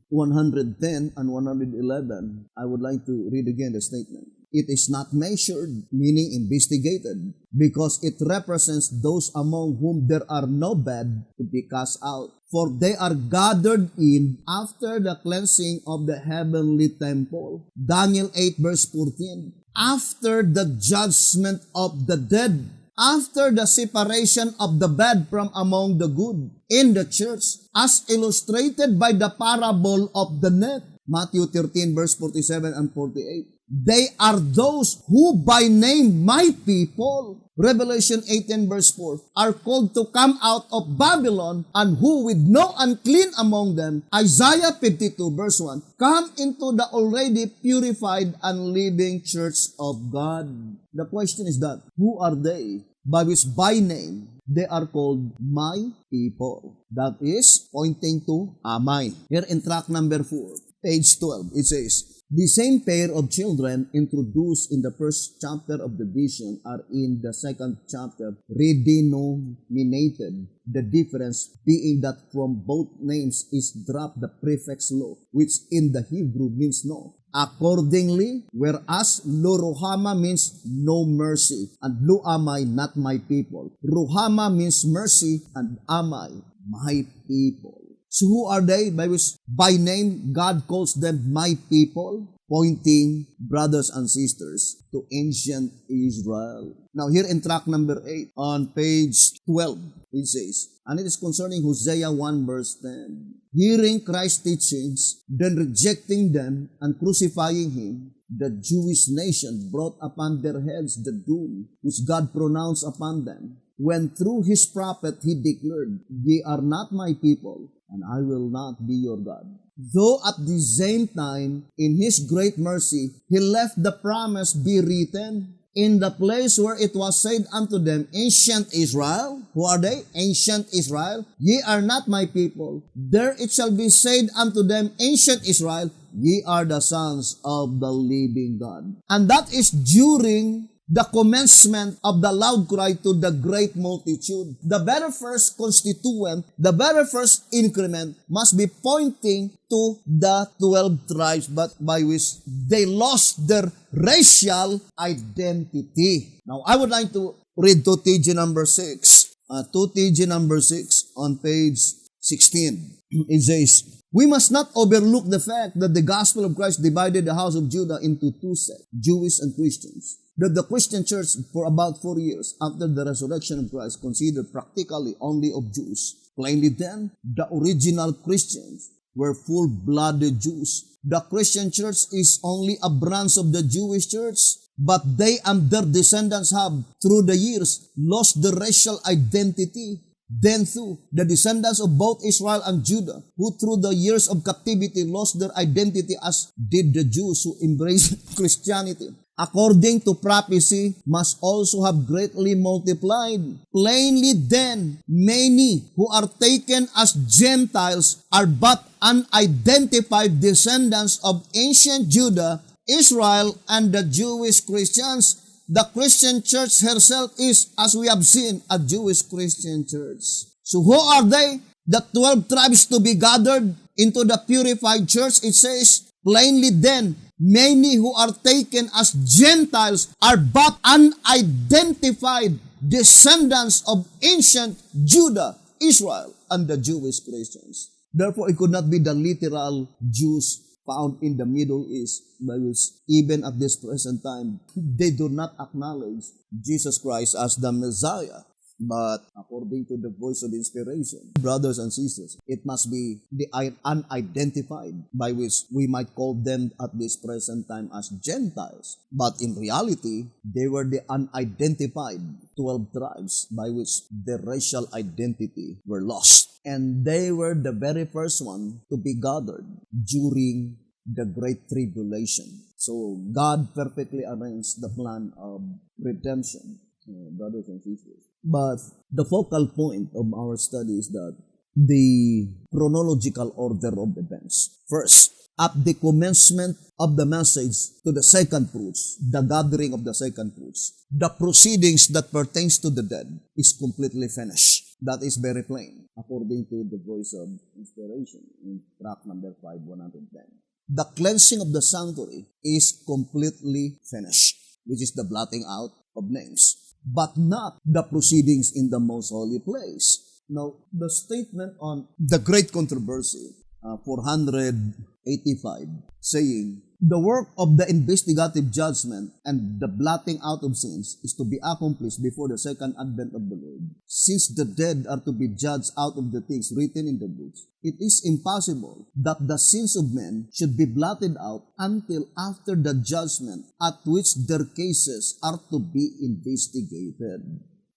110 and 111, I would like to read again the statement. It is not measured, meaning investigated, because it represents those among whom there are no bed to be cast out. For they are gathered in after the cleansing of the heavenly temple. Daniel 8 verse 14. After the judgment of the dead, after the separation of the bad from among the good in the church, as illustrated by the parable of the net, Matthew 13 verse 47 and 48. They are those who by name my people, Revelation 18 verse 4, are called to come out of Babylon, and who with no unclean among them, Isaiah 52 verse 1, come into the already purified and living church of God. The question is that, who are they? By which by name they are called my people. That is pointing to Amay. Here in track number 4, page 12, it says, the same pair of children introduced in the first chapter of the vision are in the second chapter redenominated. The difference being that from both names is dropped the prefix lo, which in the Hebrew means no. Accordingly, whereas Lo Ruhama means no mercy, and Lo Amay, not my people. Ruhama means mercy, and Amay, my people. So who are they? By name, God calls them my people, pointing, brothers and sisters, to ancient Israel. Now here in track number 8, on page 12, it says, and it is concerning Hosea 1 verse 10. Hearing Christ's teachings, then rejecting them and crucifying him, the Jewish nation brought upon their heads the doom which God pronounced upon them, when through his prophet he declared, ye are not my people, and I will not be your God. Though at the same time, in his great mercy, he left the promise be written in the place where it was said unto them, ancient Israel. Who are they? Ancient Israel. Ye are not my people. There it shall be said unto them, ancient Israel, ye are the sons of the living God. And that is during the commencement of the loud cry to the great multitude. The very first constituent, the very first increment must be pointing to the 12 tribes, but by which they lost their racial identity. Now, I would like to read 2 TG number 6. 2 TG number 6 on page 16. It says, we must not overlook the fact that the gospel of Christ divided the house of Judah into two sects, Jewish and Christians. That the Christian church for about 4 years after the resurrection of Christ considered practically only of Jews. Plainly then, the original Christians were full-blooded Jews. The Christian church is only a branch of the Jewish church, but they and their descendants have, through the years, lost their racial identity. Then too, the descendants of both Israel and Judah, who through the years of captivity lost their identity as did the Jews who embraced Christianity. according to prophecy, must also have greatly multiplied. Plainly then, many who are taken as Gentiles are but unidentified descendants of ancient Judah, Israel, and the Jewish Christians. The Christian church herself is, as we have seen, a Jewish Christian church. So who are they? The 12 tribes to be gathered into the purified church. It says, plainly then, many who are taken as Gentiles are but unidentified descendants of ancient Judah, Israel, and the Jewish Christians. Therefore, it could not be the literal Jews found in the Middle East, by which even at this present time, they do not acknowledge Jesus Christ as the Messiah. But according to the voice of inspiration, brothers and sisters, it must be the unidentified, by which we might call them at this present time as Gentiles. But in reality, they were the unidentified 12 tribes by which their racial identity were lost. And they were the very first one to be gathered during the Great Tribulation. So God perfectly arranged the plan of redemption, brothers and sisters. But the focal point of our study is that the chronological order of events. First, at the commencement of the message to the second fruits, the gathering of the second fruits, the proceedings that pertains to the dead is completely finished. That is very plain, according to the voice of inspiration in track number 5, 110. The cleansing of the sanctuary is completely finished, which is the blotting out of names, but not the proceedings in the most holy place. Now, the statement on the great controversy, 485, saying, the work of the investigative judgment and the blotting out of sins is to be accomplished before the second advent of the Lord. Since the dead are to be judged out of the things written in the books, it is impossible that the sins of men should be blotted out until after the judgment at which their cases are to be investigated.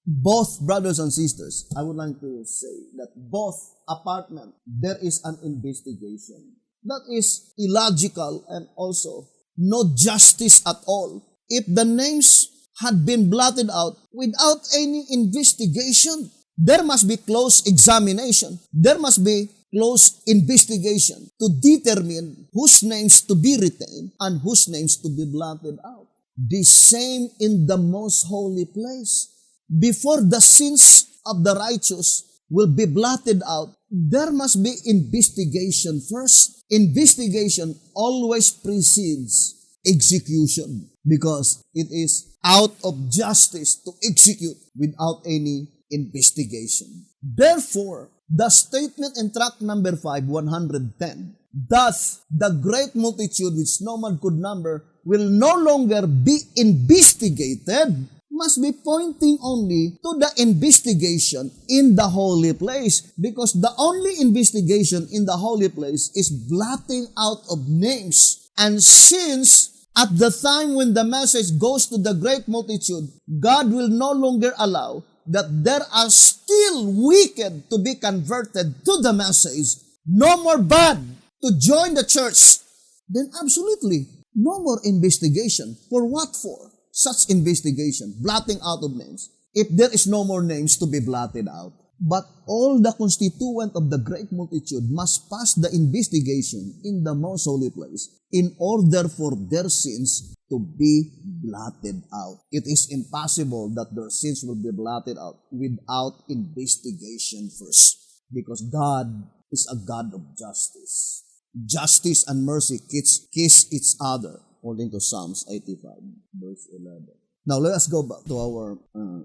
Both, brothers and sisters, I would like to say that both apartments, there is an investigation. That is illogical and also no justice at all. If the names had been blotted out without any investigation, there must be close examination. There must be close investigation to determine whose names to be retained and whose names to be blotted out. The same in the most holy place. Before the sins of the righteous will be blotted out, there must be investigation first. Investigation always precedes execution because it is out of justice to execute without any investigation. Therefore, the statement in tract number 5, 110, thus the great multitude which no man could number will no longer be investigated, must be pointing only to the investigation in the holy place, because the only investigation in the holy place is blotting out of names. And since at the time when the message goes to the great multitude, God will no longer allow that there are still wicked to be converted to the message, no more bad to join the church, then absolutely no more investigation. For what for? Such investigation, blotting out of names, if there is no more names to be blotted out. But all the constituent of the great multitude must pass the investigation in the most holy place in order for their sins to be blotted out. It is impossible that their sins will be blotted out without investigation first, because God is a God of justice. Justice and mercy kiss each other, according to Psalms 85, verse 11. Now, let us go back to our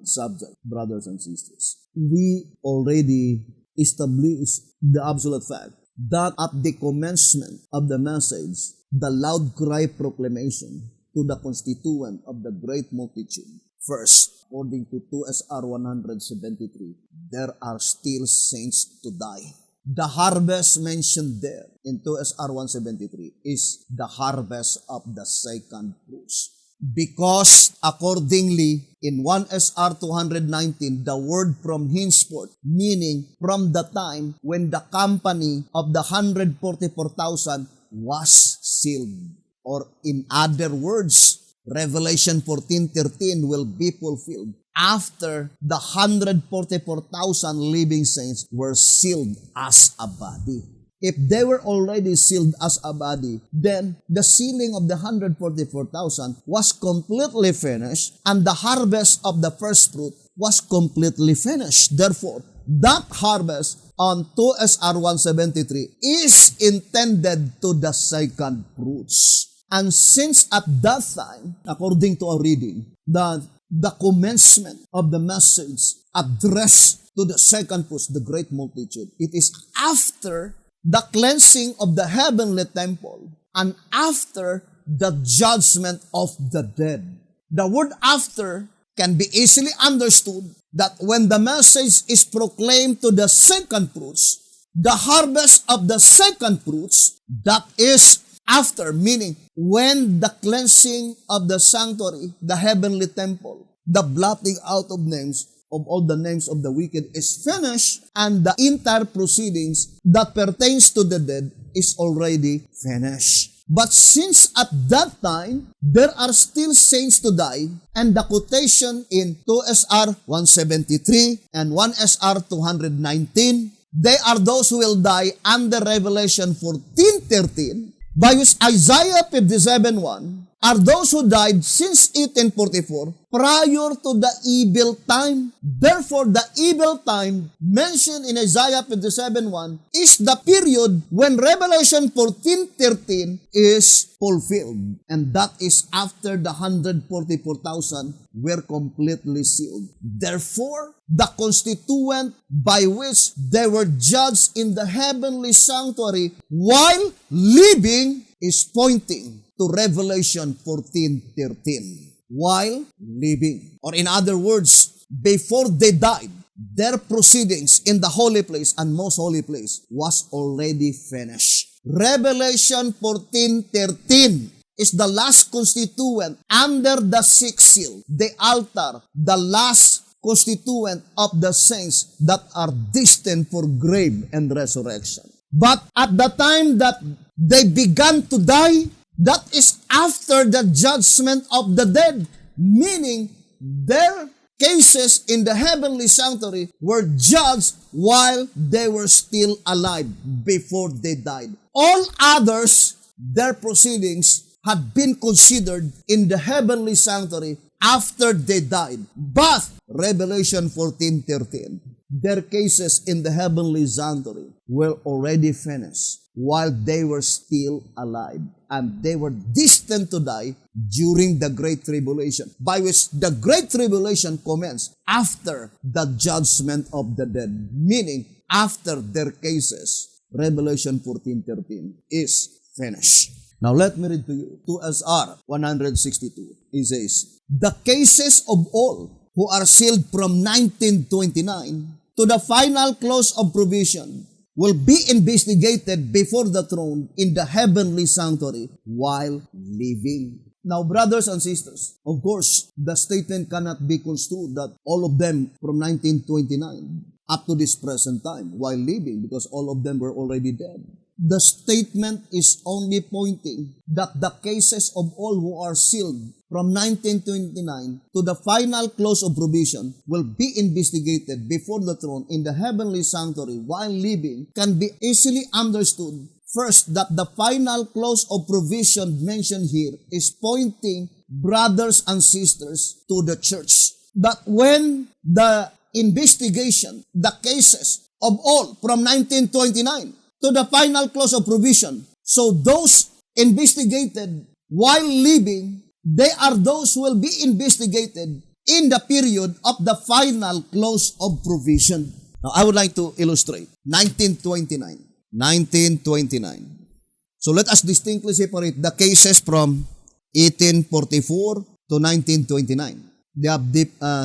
subject, brothers and sisters. We already established the absolute fact that at the commencement of the message, the loud cry proclamation to the constituent of the great multitude. First, according to 2 SR 173, there are still saints to die. The harvest mentioned there in 2 SR 173 is the harvest of the second fruits. Because accordingly, in 1 SR 219, the word from henceforth, meaning from the time when the company of the 144,000 was sealed. Or in other words, Revelation 14:13 will be fulfilled after the 144,000 living saints were sealed as a body. If they were already sealed as a body, then the sealing of the 144,000 was completely finished, and the harvest of the first fruit was completely finished. Therefore, that harvest on 2SR 173 is intended to the second fruits. And since at that time, according to our reading, the commencement of the message addressed to the second fruits, the great multitude, it is after the cleansing of the heavenly temple and after the judgment of the dead. The word after can be easily understood that when the message is proclaimed to the second fruits, the harvest of the second fruits, that is after, meaning when the cleansing of the sanctuary, the heavenly temple, the blotting out of names, of all the names of the wicked is finished, and the entire proceedings that pertains to the dead is already finished. But since at that time, there are still saints to die, and the quotation in 2SR 173 and 1SR 219, they are those who will die under Revelation 14:13, by which Isaiah 57:1 are those who died since 1844 prior to the evil time. Therefore, the evil time mentioned in Isaiah 57:1 is the period when Revelation 14:13 is fulfilled. And that is after the 144,000 were completely sealed. Therefore, the constituent by which they were judged in the heavenly sanctuary while living is pointing to Revelation 14:13. While living. Or in other words, before they died, their proceedings in the holy place and most holy place was already finished. Revelation 14:13 is the last constituent under the sixth seal, the altar, the last constituent of the saints that are destined for grave and resurrection. But at the time that they began to die, that is after the judgment of the dead, meaning their cases in the heavenly sanctuary were judged while they were still alive before they died. All others, their proceedings had been considered in the heavenly sanctuary after they died. But Revelation 14:13, their cases in the heavenly sanctuary were already finished while they were still alive, and they were destined to die during the Great Tribulation, by which the Great Tribulation commenced after the judgment of the dead, meaning after their cases, Revelation 14:13 is finished. Now let me read to you 2SR 162. It says, the cases of all who are sealed from 1929 to the final close of provision will be investigated before the throne in the heavenly sanctuary while living. Now, brothers and sisters, of course, the statement cannot be construed that all of them from 1929 up to this present time while living, because all of them were already dead. The statement is only pointing that the cases of all who are sealed from 1929 to the final close of provision will be investigated before the throne in the heavenly sanctuary while living can be easily understood. First, that the final close of provision mentioned here is pointing, brothers and sisters, to the church. That when the investigation, the cases of all from 1929 to the final close of provision, so those investigated while living, they are those who will be investigated in the period of the final close of provision. Now, I would like to illustrate 1929. So let us distinctly separate the cases from 1844 to 1929. They have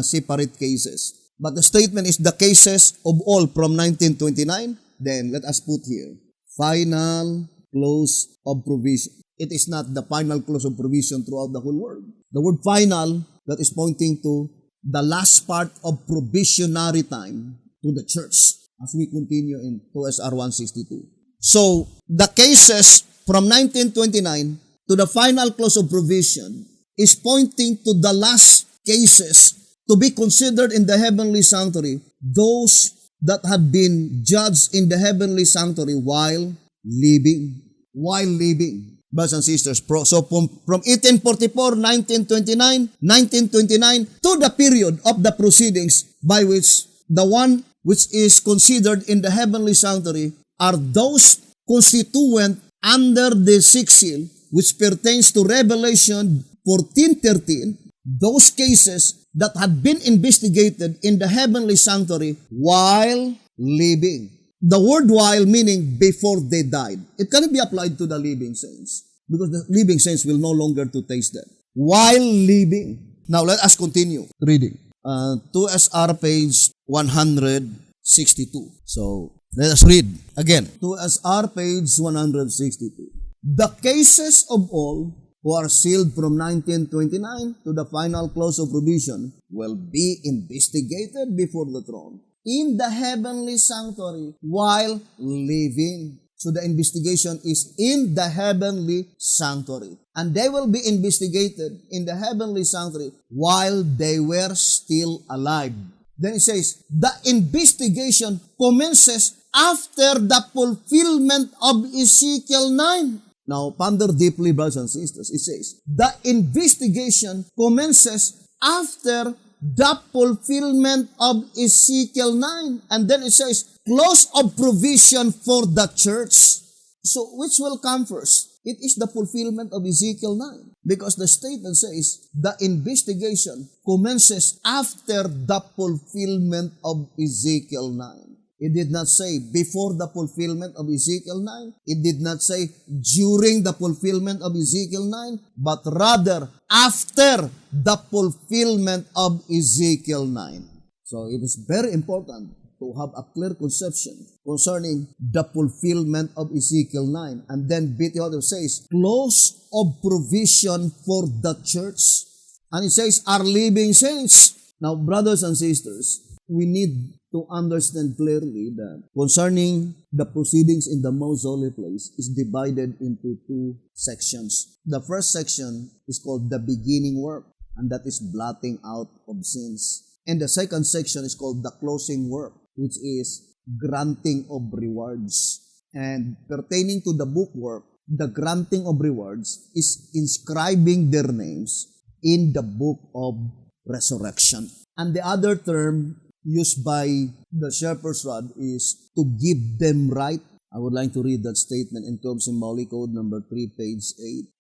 separate cases. But the statement is the cases of all from 1929. Then let us put here, final close of provision. It is not the final close of provision throughout the whole world. The word final, that is pointing to the last part of provisionary time to the church as we continue in 2SR 162. So, the cases from 1929 to the final close of provision is pointing to the last cases to be considered in the heavenly sanctuary, those that had been judged in the heavenly sanctuary while living. While living. Brothers and sisters, so from 1844, 1929 to the period of the proceedings by which the one which is considered in the heavenly sanctuary are those constituent under the sixth seal, which pertains to Revelation 14:13, those cases that had been investigated in the heavenly sanctuary while living. The word while meaning before they died. It cannot be applied to the living saints because the living saints will no longer to taste death. While living. Now let us continue reading. 2SR page 162. So let us read again. 2SR page 162. The cases of all who are sealed from 1929 to the final close of provision will be investigated before the throne in the heavenly sanctuary while living. So the investigation is in the heavenly sanctuary. And they will be investigated in the heavenly sanctuary while they were still alive. Then it says, the investigation commences after the fulfillment of Ezekiel 9. Now, ponder deeply, brothers and sisters. It says, the investigation commences after the fulfillment of Ezekiel 9. And then it says, close of provision for the church. So, which will come first? It is the fulfillment of Ezekiel 9. Because the statement says, the investigation commences after the fulfillment of Ezekiel 9. It did not say before the fulfillment of Ezekiel 9. It did not say during the fulfillment of Ezekiel 9, but rather after the fulfillment of Ezekiel 9. So it is very important to have a clear conception concerning the fulfillment of Ezekiel 9. And then BTO says, close of provision for the church. And it says, our living saints. Now, brothers and sisters, we need to understand clearly that concerning the proceedings in the most holy place is divided into two sections. The first section is called the beginning work, and that is blotting out of sins. And the second section is called the closing work, which is granting of rewards. And pertaining to the book work, the granting of rewards is inscribing their names in the book of resurrection. And the other term used by the shepherd's rod is to give them right. I would like to read that statement in 12 Symbolic Code number 3, page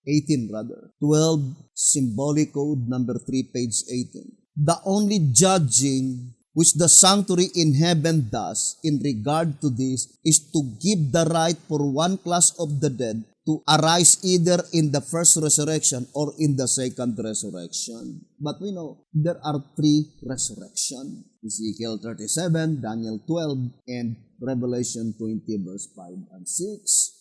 18 rather. 12 Symbolic Code number 3, page 18. The only judging which the sanctuary in heaven does in regard to this is to give the right for one class of the dead to arise either in the first resurrection or in the second resurrection. But we know there are three resurrections. Ezekiel 37, Daniel 12, and Revelation 20, verse 5 and 6.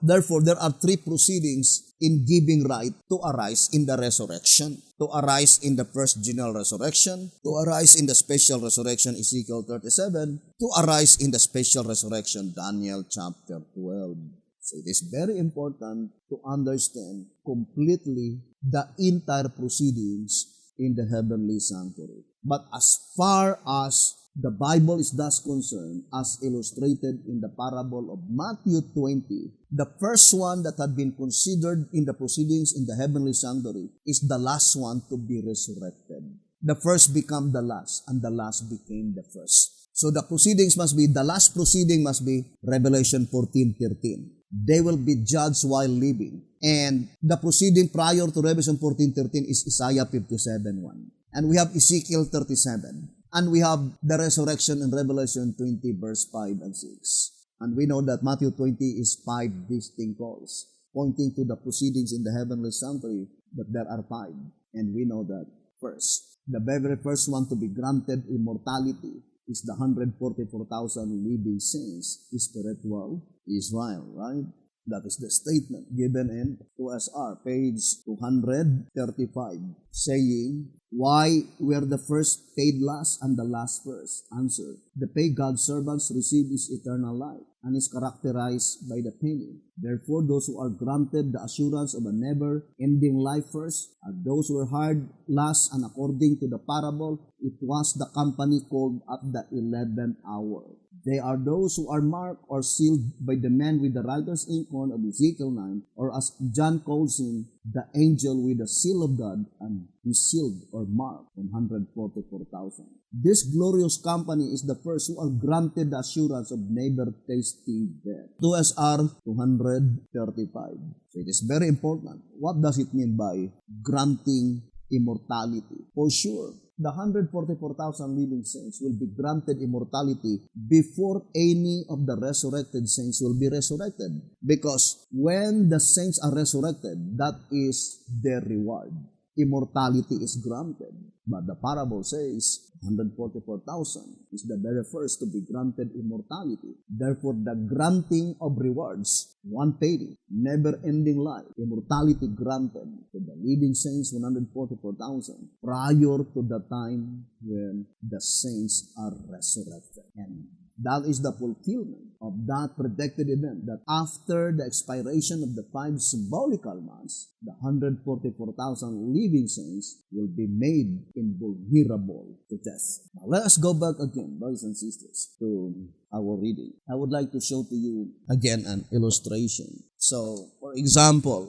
Therefore, there are three proceedings in giving right to arise in the resurrection, to arise in the first general resurrection, to arise in the special resurrection, Ezekiel 37, to arise in the special resurrection, Daniel chapter 12. So it is very important to understand completely the entire proceedings in the heavenly sanctuary. But as far as the Bible is thus concerned, as illustrated in the parable of Matthew 20, the first one that had been considered in the proceedings in the heavenly sanctuary is the last one to be resurrected. The first became the last, and the last became the first. So the proceedings must be, the last proceeding must be Revelation 14:13. They will be judged while living. And the proceeding prior to Revelation 14:13 is Isaiah 57:1. And we have Ezekiel 37. And we have the resurrection in Revelation 20, verse 5 and 6. And we know that Matthew 20 is 5 distinct calls, pointing to the proceedings in the heavenly sanctuary, that there are 5. And we know that first, the very first one to be granted immortality is the 144,000 living saints, spiritual Israel, right? That is the statement given in 2SR, page 235, saying, why were the first paid last and the last first? Answer, the pay God's servants receive is eternal life and is characterized by the penny. Therefore, those who are granted the assurance of a never-ending life first are those who were hired last, and according to the parable, it was the company called at the 11th hour. They are those who are marked or sealed by the man with the writer's inkhorn of Ezekiel 9, or as John calls him, the angel with the seal of God, and he sealed or marked 144,000. This glorious company is the first who are granted the assurance of never tasting death. 2SR 235. So it is very important. What does it mean by granting immortality? For sure, the 144,000 living saints will be granted immortality before any of the resurrected saints will be resurrected. Because when the saints are resurrected, that is their reward. Immortality is granted. But the parable says 144,000 is the very first to be granted immortality. Therefore, the granting of rewards, one penny, never-ending life, immortality granted to the living saints, 144,000, prior to the time when the saints are resurrected. And that is the fulfillment of that predicted event, that after the expiration of the 5 symbolical months, the 144,000 living saints will be made invulnerable to death. Now let us go back again, brothers and sisters, to our reading. I would like to show to you again an illustration. So, for example,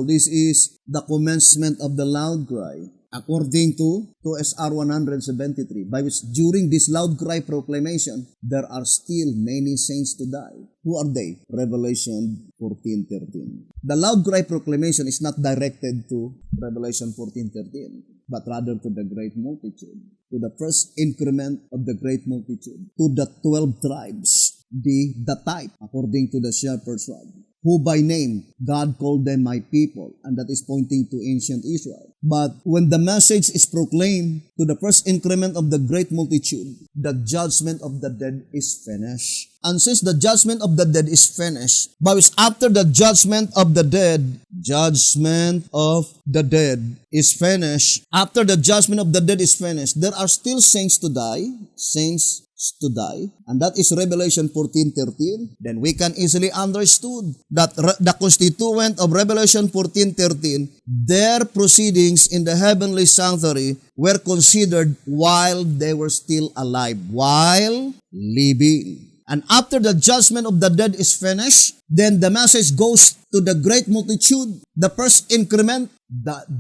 this is the commencement of the loud cry. According to SR 173, by which during this loud cry proclamation, there are still many saints to die. Who are they? Revelation 14:13. The loud cry proclamation is not directed to Revelation 14:13, but rather to the great multitude, to the first increment of the great multitude, to the 12 tribes, the type, according to the shepherd's rod, who by name God called them my people, and that is pointing to ancient Israel. But when the message is proclaimed to the first increment of the great multitude, the judgment of the dead is finished. And since the judgment of the dead is finished, but after the judgment of the dead is finished, after the judgment of the dead is finished, there are still saints to die, and that is Revelation 14:13. Then we can easily understood that the constituent of Revelation 14:13, their proceedings in the heavenly sanctuary were considered while they were still alive, while living. And after the judgment of the dead is finished, then the message goes to the great multitude, the first increment,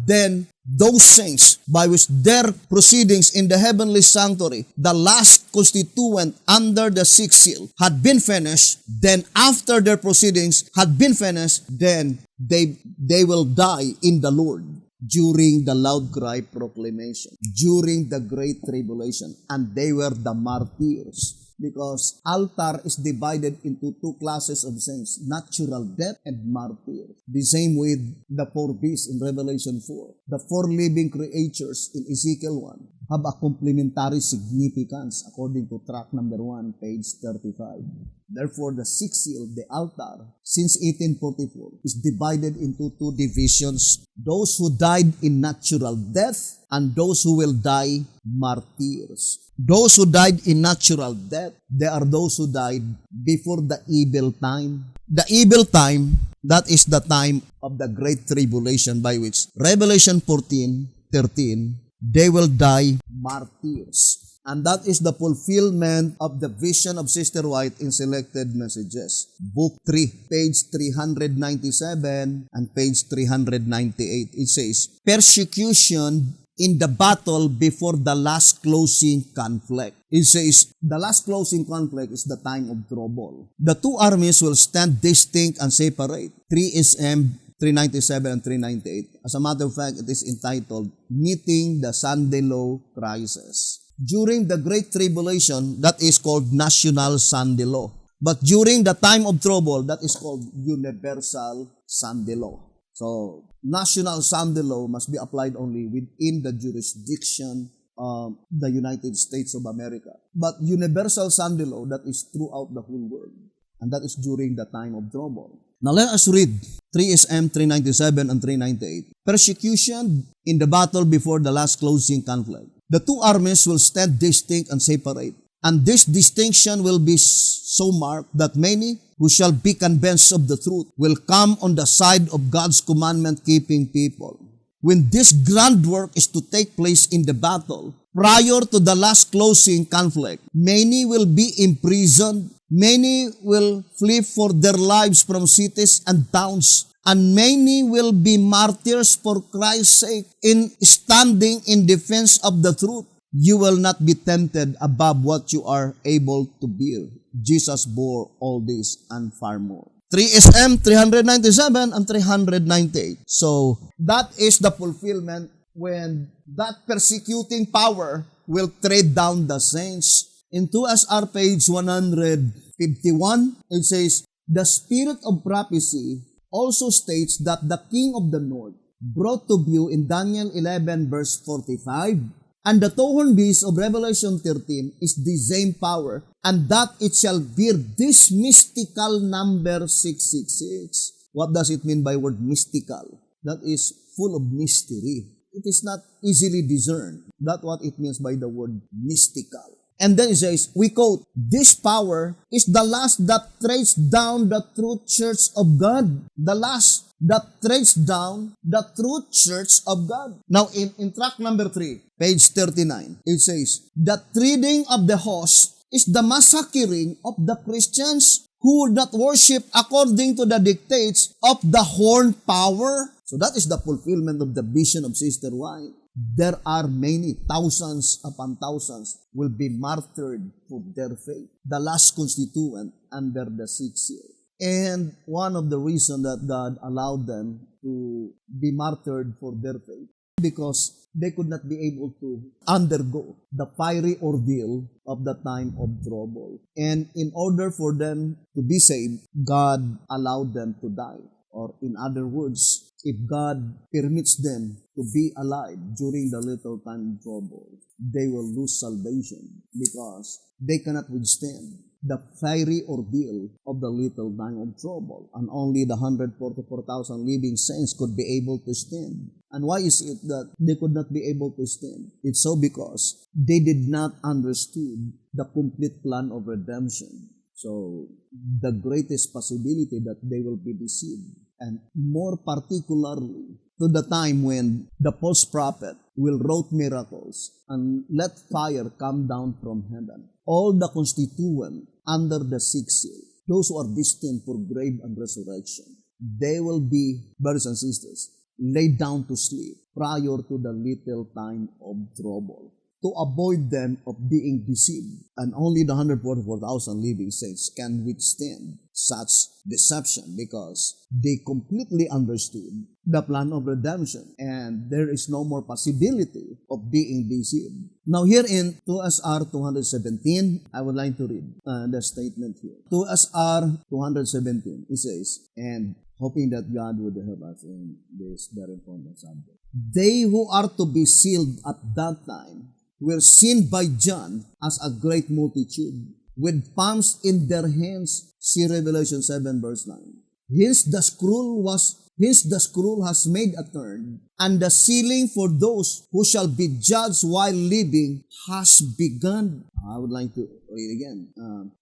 then those saints by which their proceedings in the heavenly sanctuary, the last constituent under the sixth seal, had been finished. Then after their proceedings had been finished, then they will die in the Lord during the loud cry proclamation, during the great tribulation, and they were the martyrs. Because altar is divided into 2 classes of saints, natural death and martyr. The same with the 4 beasts in Revelation 4. The 4 living creatures in Ezekiel 1 have a complementary significance according to tract number 1, page 35. Therefore, the 6th seal, the altar, since 1844, is divided into 2 divisions. Those who died in natural death and those who will die martyrs. Those who died in natural death, they are those who died before the evil time. The evil time, that is the time of the great tribulation, by which Revelation 14:13, they will die martyrs. And that is the fulfillment of the vision of Sister White in Selected Messages. Book 3, page 397 and page 398. It says, persecution in the battle before the last closing conflict. It says, the last closing conflict is the time of trouble. The 2 armies will stand distinct and separate. 3 SM 397 and 398. As a matter of fact, it is entitled, Meeting the Sunday Law Crisis. During the Great Tribulation, that is called National Sunday Law. But during the time of trouble, that is called Universal Sunday Law. So, National Sunday Law must be applied only within the jurisdiction of the United States of America. But Universal Sunday Law, that is throughout the whole world. And that is during the time of trouble. Now let us read 3SM 397 and 398. Persecution in the battle before the last closing conflict. The two armies will stand distinct and separate. And this distinction will be so marked that many who shall be convinced of the truth will come on the side of God's commandment-keeping people. When this grand work is to take place in the battle, prior to the last closing conflict, many will be imprisoned, many will flee for their lives from cities and towns, and many will be martyrs for Christ's sake in standing in defense of the truth. You will not be tempted above what you are able to bear. Jesus bore all this and far more. 3SM 397 and 398. So that is the fulfillment when that persecuting power will tread down the saints. In 2SR page 151, it says, the spirit of prophecy also states that the king of the north brought to view in Daniel 11 verse 45, and the two-horned beast of Revelation 13 is the same power, and that it shall bear this mystical number 666. What does it mean by word mystical? That is full of mystery. It is not easily discerned. That's what it means by the word mystical. And then it says, we quote, this power is the last that treads down the true church of God. The last that treads down the true church of God. Now, in track number 3, page 39, it says, the treading of the host is the massacring of the Christians who would not worship according to the dictates of the horned power. So that is the fulfillment of the vision of Sister White. There are many, thousands upon thousands will be martyred for their faith. The last constituent under the sixth seal. And one of the reasons that God allowed them to be martyred for their faith, because they could not be able to undergo the fiery ordeal of the time of trouble. And in order for them to be saved, God allowed them to die. Or in other words, if God permits them to be alive during the little time of trouble, they will lose salvation because they cannot withstand the fiery ordeal of the little time of trouble. And only the 144,000 living saints could be able to stand. And why is it that they could not be able to stand? It's so because they did not understood the complete plan of redemption. So, the greatest possibility that they will be deceived. And more particularly, to the time when the false prophet will wrought miracles and let fire come down from heaven. All the constituent under the sixth seal, those who are destined for grave and resurrection, they will be, brothers and sisters, laid down to sleep prior to the little time of trouble, to avoid them of being deceived. And only the 144,000 living saints can withstand such deception because they completely understood the plan of redemption and there is no more possibility of being deceived. Now here in 2SR 217, I would like to read the statement here. 2SR 217, it says, and hoping that God would help us in this very important subject. They who are to be sealed at that time were seen by John as a great multitude, with palms in their hands. See Revelation 7 verse 9. Hence the scroll has made a turn, and the sealing for those who shall be judged while living has begun. I would like to read again,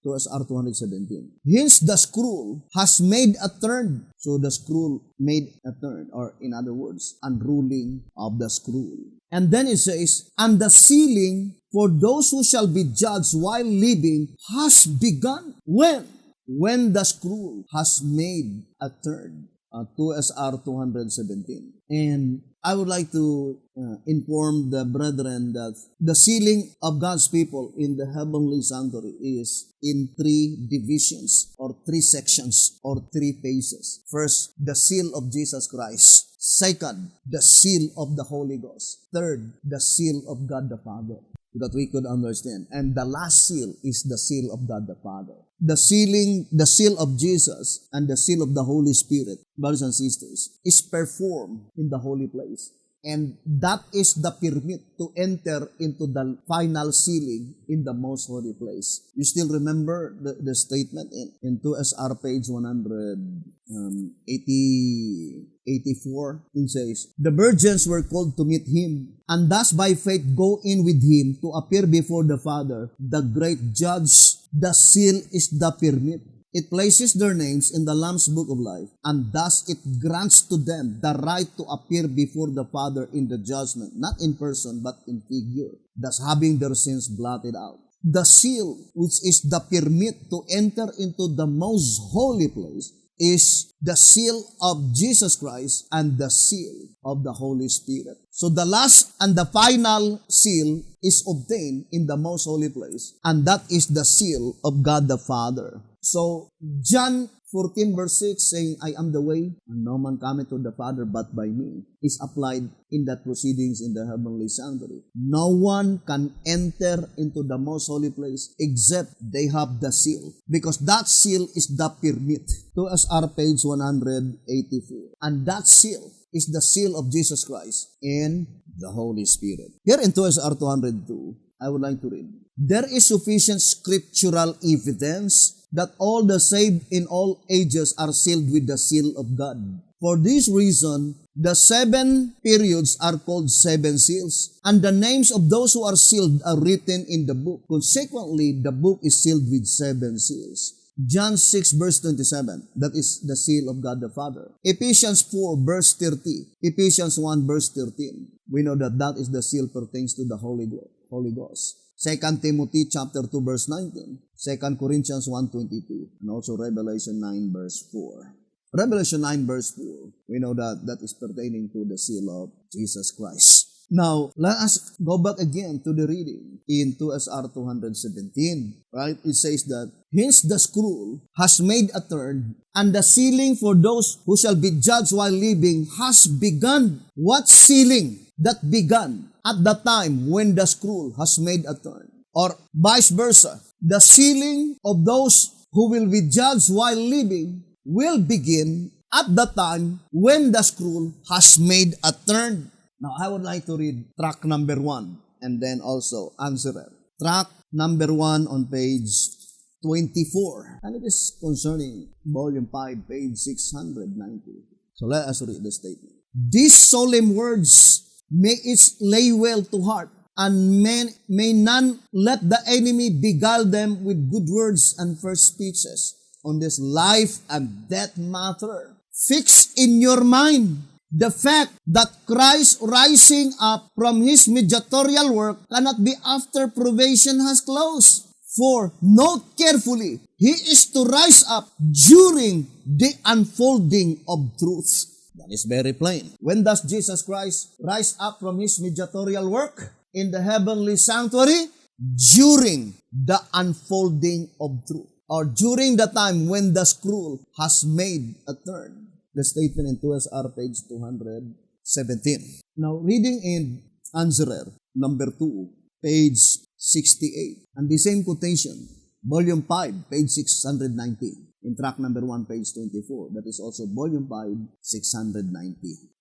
2SR 217. Hence the scroll has made a turn. So the scroll made a turn, or in other words, unrolling of the scroll. And then it says, and the sealing for those who shall be judged while living has begun. When? When the scroll has made a turn. 2SR 217. And I would like to inform the brethren that the sealing of God's people in the heavenly sanctuary is in 3 divisions or 3 sections or 3 phases. First, the seal of Jesus Christ. Second, the seal of the Holy Ghost. Third, the seal of God the Father. So that we could understand. And the last seal is the seal of God the Father. The seal of Jesus and the seal of the Holy Spirit, brothers and sisters, is performed in the holy place. And that is the permit to enter into the final sealing in the most holy place. You still remember the statement in 2SR page 184? It says, the virgins were called to meet him, and thus by faith go in with him to appear before the Father, the great judge. The seal is the permit. It places their names in the Lamb's Book of Life, and thus it grants to them the right to appear before the Father in the judgment, not in person, but in figure, thus having their sins blotted out. The seal, which is the permit to enter into the most holy place, is the seal of Jesus Christ and the seal of the Holy Spirit. So the last and the final seal is obtained in the most holy place, and that is the seal of God the Father. So John 14 verse 6 saying, I am the way, and no man cometh to the Father but by me, is applied in that proceedings in the heavenly sanctuary. No one can enter into the most holy place except they have the seal, because that seal is the permit. 2SR page 184. And that seal is the seal of Jesus Christ and the Holy Spirit. Here in 2SR 202, I would like to read. There is sufficient scriptural evidence that all the saved in all ages are sealed with the seal of God. For this reason, the 7 periods are called 7 seals, and the names of those who are sealed are written in the book. Consequently, the book is sealed with 7 seals. John 6 verse 27, that is the seal of God the Father. Ephesians 4 verse 30. Ephesians 1 verse 13. We know that that is the seal pertains to the Holy Ghost. 2 Timothy chapter 2 verse 19, 2 Corinthians 1:22, and also Revelation 9 verse 4. Revelation 9 verse 4, we know that that is pertaining to the seal of Jesus Christ. Now, let us go back again to the reading in 2SR 217, right? It says that, hence the scroll has made a turn, and the sealing for those who shall be judged while living has begun. What sealing? That began at the time when the scroll has made a turn. Or vice versa, the sealing of those who will be judged while living will begin at the time when the scroll has made a turn. Now, I would like to read track number 1 and then also answer. Track number 1 on page 24. And it is concerning volume 5, page 690. So let us read the statement. These solemn words may it lay well to heart, and may none let the enemy beguile them with good words and first speeches on this life and death matter. Fix in your mind the fact that Christ rising up from his mediatorial work cannot be after probation has closed. For note carefully, he is to rise up during the unfolding of truth. That is very plain. When does Jesus Christ rise up from his mediatorial work in the heavenly sanctuary? During the unfolding of truth, or during the time when the scroll has made a turn. The statement in 2SR page 217. Now, reading in answerer number 2, page 68, and the same quotation, volume 5, page 619. In track number 1, page 24. That is also volume 5, 690.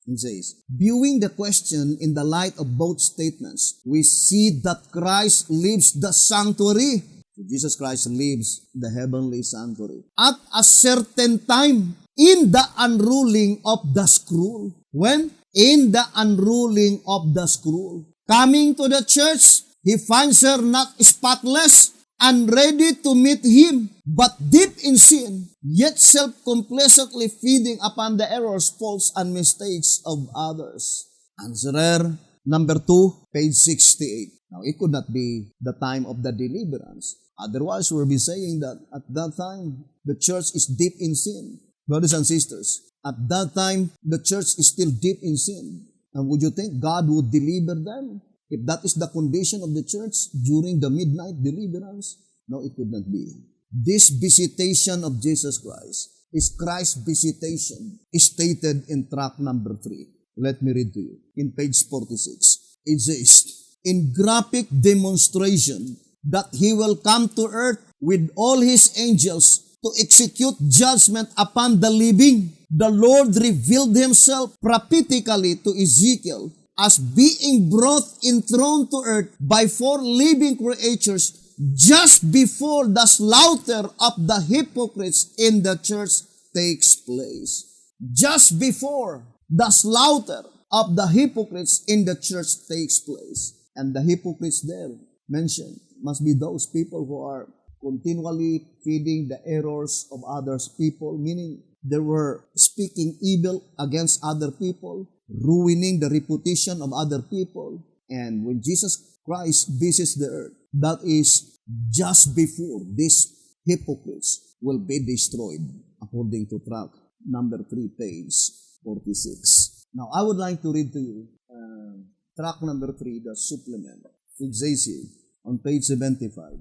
It says, viewing the question in the light of both statements, we see that Christ leaves the sanctuary. So Jesus Christ leaves the heavenly sanctuary at a certain time in the unrolling of the scroll. When? In the unrolling of the scroll. Coming to the church, he finds her not spotless and ready to meet him, but deep in sin, yet self-complacently feeding upon the errors, faults, and mistakes of others. Answerer number 2, page 68. Now, it could not be the time of the deliverance. Otherwise, we'll be saying that at that time, the church is deep in sin. Brothers and sisters, at that time, the church is still deep in sin. And would you think God would deliver them? If that is the condition of the church during the midnight deliverance, no, it could not be. This visitation of Jesus Christ is Christ's visitation, is stated in track number 3. Let me read to you. In page 46, it says, in graphic demonstration that he will come to earth with all his angels to execute judgment upon the living, the Lord revealed himself prophetically to Ezekiel as being brought enthroned to earth by four living creatures just before the slaughter of the hypocrites in the church takes place. Just before the slaughter of the hypocrites in the church takes place. And the hypocrites there mentioned must be those people who are continually feeding the errors of others people, meaning they were speaking evil against other people, ruining the reputation of other people. And when Jesus Christ visits the earth, that is just before these hypocrites will be destroyed, according to tract number 3, page 46. Now, I would like to read to you tract number 3, the supplement. It says here on page 75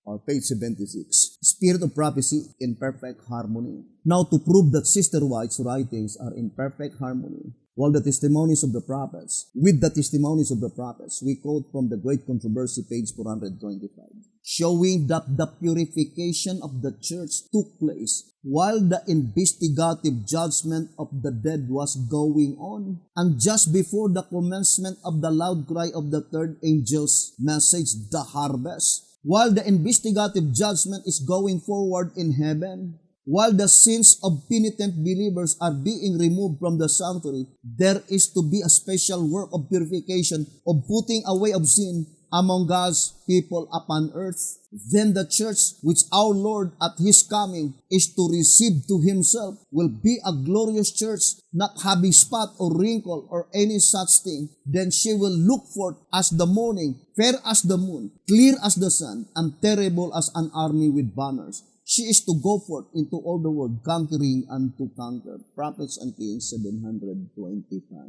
or page 76, Spirit of Prophecy in Perfect Harmony. Now, to prove that Sister White's writings are in perfect harmony, while the testimonies of the prophets, with the testimonies of the prophets, we quote from the Great Controversy, page 425, showing that the purification of the church took place while the investigative judgment of the dead was going on, and just before the commencement of the loud cry of the third angel's message, the harvest, while the investigative judgment is going forward in heaven, while the sins of penitent believers are being removed from the sanctuary, there is to be a special work of purification, of putting away of sin among God's people upon earth. Then the church, which our Lord at His coming is to receive to Himself, will be a glorious church, not having spot or wrinkle or any such thing. Then she will look forth as the morning, fair as the moon, clear as the sun, and terrible as an army with banners. She is to go forth into all the world, conquering and to conquer. Prophets and Kings 725.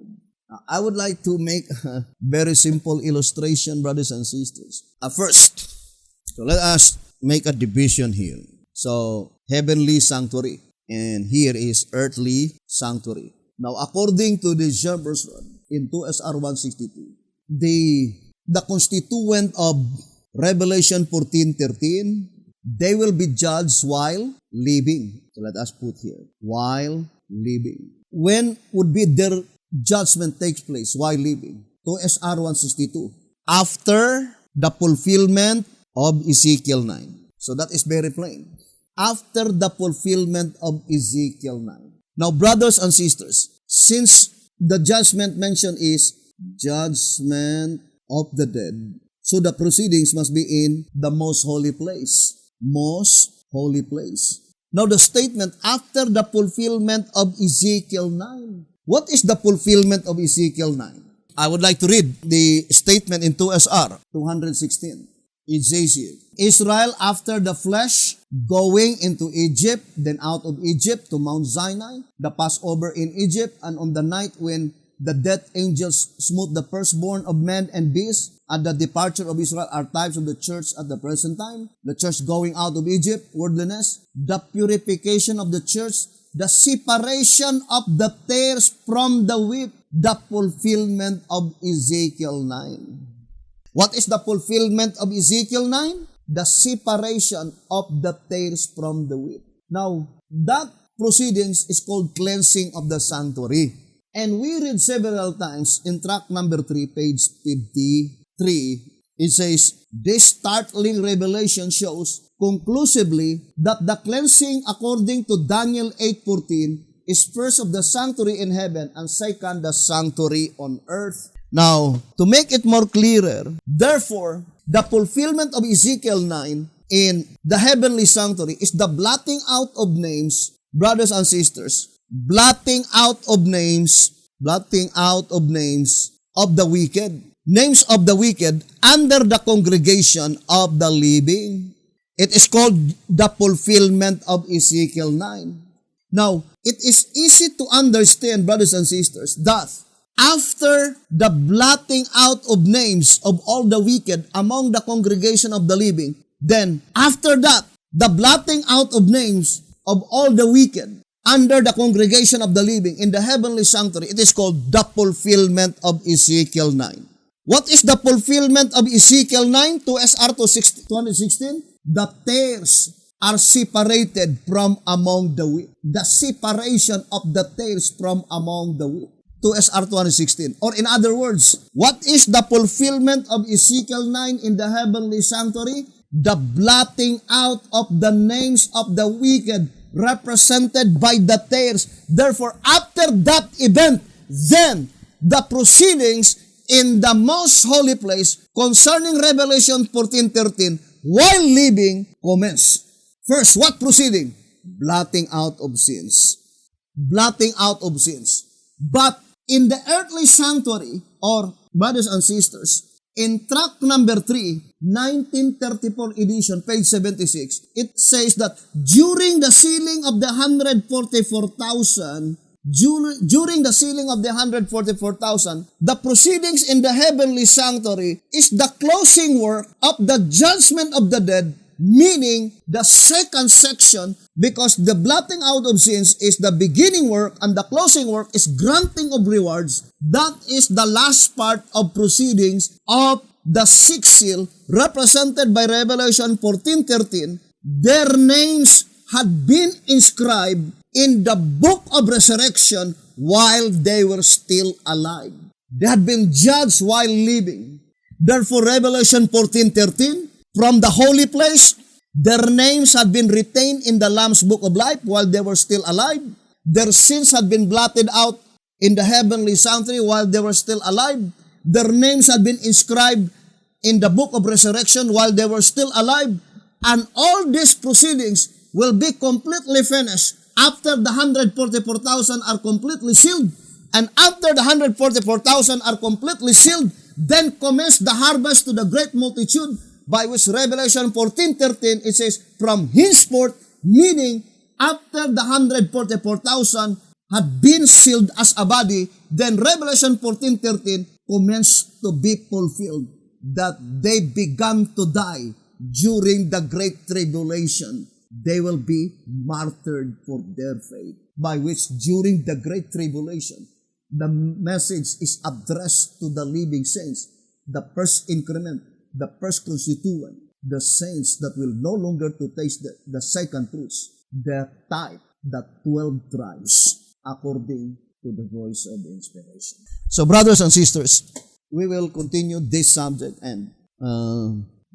I would like to make a very simple illustration, brothers and sisters. First, so let us make a division here. So, heavenly sanctuary, and here is earthly sanctuary. Now, according to the version in 2SR 162, the constituent of Revelation 14:13, they will be judged while living. So let us put here, while living. When would be their judgment takes place? While living. 2SR 162. After the fulfillment of Ezekiel 9. So that is very plain. After the fulfillment of Ezekiel 9. Now, brothers and sisters, since the judgment mentioned is judgment of the dead, so the proceedings must be in the most holy place. Most holy place. Now the statement, after the fulfillment of Ezekiel 9. What is the fulfillment of Ezekiel 9? I would like to read the statement in 2SR 216. It says here, Israel after the flesh, going into Egypt, then out of Egypt to Mount Sinai, the Passover in Egypt, and on the night when the death angels smote the firstborn of men and beasts, at the departure of Israel are types of the church at the present time. The church going out of Egypt, worldliness, the purification of the church, the separation of the tares from the wheat, the fulfillment of Ezekiel 9. What is the fulfillment of Ezekiel 9? The separation of the tares from the wheat. Now, that proceedings is called cleansing of the sanctuary. And we read several times in tract number 3, page 53, it says, this startling revelation shows conclusively that the cleansing according to Daniel 8:14 is first of the sanctuary in heaven and second the sanctuary on earth. Now, to make it more clearer, therefore, the fulfillment of Ezekiel 9 in the heavenly sanctuary is the blotting out of names, brothers and sisters, blotting out of names of the wicked. Names of the wicked under the congregation of the living. It is called the fulfillment of Ezekiel 9. Now, it is easy to understand, brothers and sisters, that after the blotting out of names of all the wicked among the congregation of the living, then after that, the blotting out of names of all the wicked under the congregation of the living in the heavenly sanctuary, it is called the fulfillment of Ezekiel 9. What is the fulfillment of Ezekiel 9 to SR 216? The tares are separated from among the wheat. The separation of the tares from among the wheat. 2SR 2016. Or in other words, what is the fulfillment of Ezekiel 9 in the heavenly sanctuary? The blotting out of the names of the wicked represented by the tares. Therefore, after that event, then the proceedings in the most holy place concerning Revelation 14:13 while living commence. First, what proceeding? Blotting out of sins. Blotting out of sins. But in the earthly sanctuary, or brothers and sisters, in tract number 3, 1934 edition, page 76, it says that during the sealing of the 144,000, the proceedings in the heavenly sanctuary is the closing work of the judgment of the dead, meaning the second section, because the blotting out of sins is the beginning work and the closing work is granting of rewards. That is the last part of proceedings of the sixth seal represented by Revelation 14:13. Their names had been inscribed in the book of resurrection while they were still alive. They had been judged while living. Therefore, Revelation 14:13, from the holy place, their names had been retained in the Lamb's book of life while they were still alive. Their sins had been blotted out in the heavenly sanctuary while they were still alive. Their names had been inscribed in the book of resurrection while they were still alive. And all these proceedings will be completely finished after the 144,000 are completely sealed. And after the 144,000 are completely sealed, then commence the harvest to the great multitude, by which Revelation 14:13, it says, from henceforth, meaning after the 144,000 had been sealed as a body, then Revelation 14:13 commenced to be fulfilled, that they began to die during the great tribulation. They will be martyred for their faith, by which during the great tribulation, the message is addressed to the living saints, the first increment, the first constituent, the saints that will no longer to taste the second fruits, the type, the 12 tribes, according to the voice of the inspiration. So, brothers and sisters, we will continue this subject, and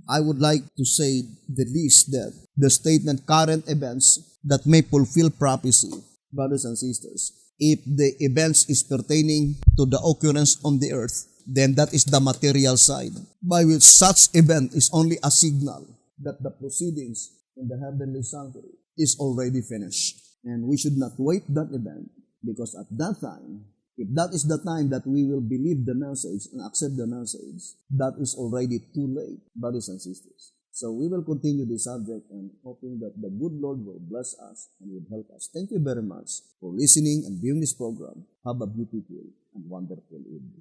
I would like to say the least that the statement current events that may fulfill prophecy, brothers and sisters, if the events is pertaining to the occurrence on the earth, then that is the material side, by which such event is only a signal that the proceedings in the heavenly sanctuary is already finished. And we should not wait that event, because at that time, if that is the time that we will believe the message and accept the message, that is already too late, brothers and sisters. So we will continue this subject, and hoping that the good Lord will bless us and will help us. Thank you very much for listening and viewing this program. Have a beautiful and wonderful evening.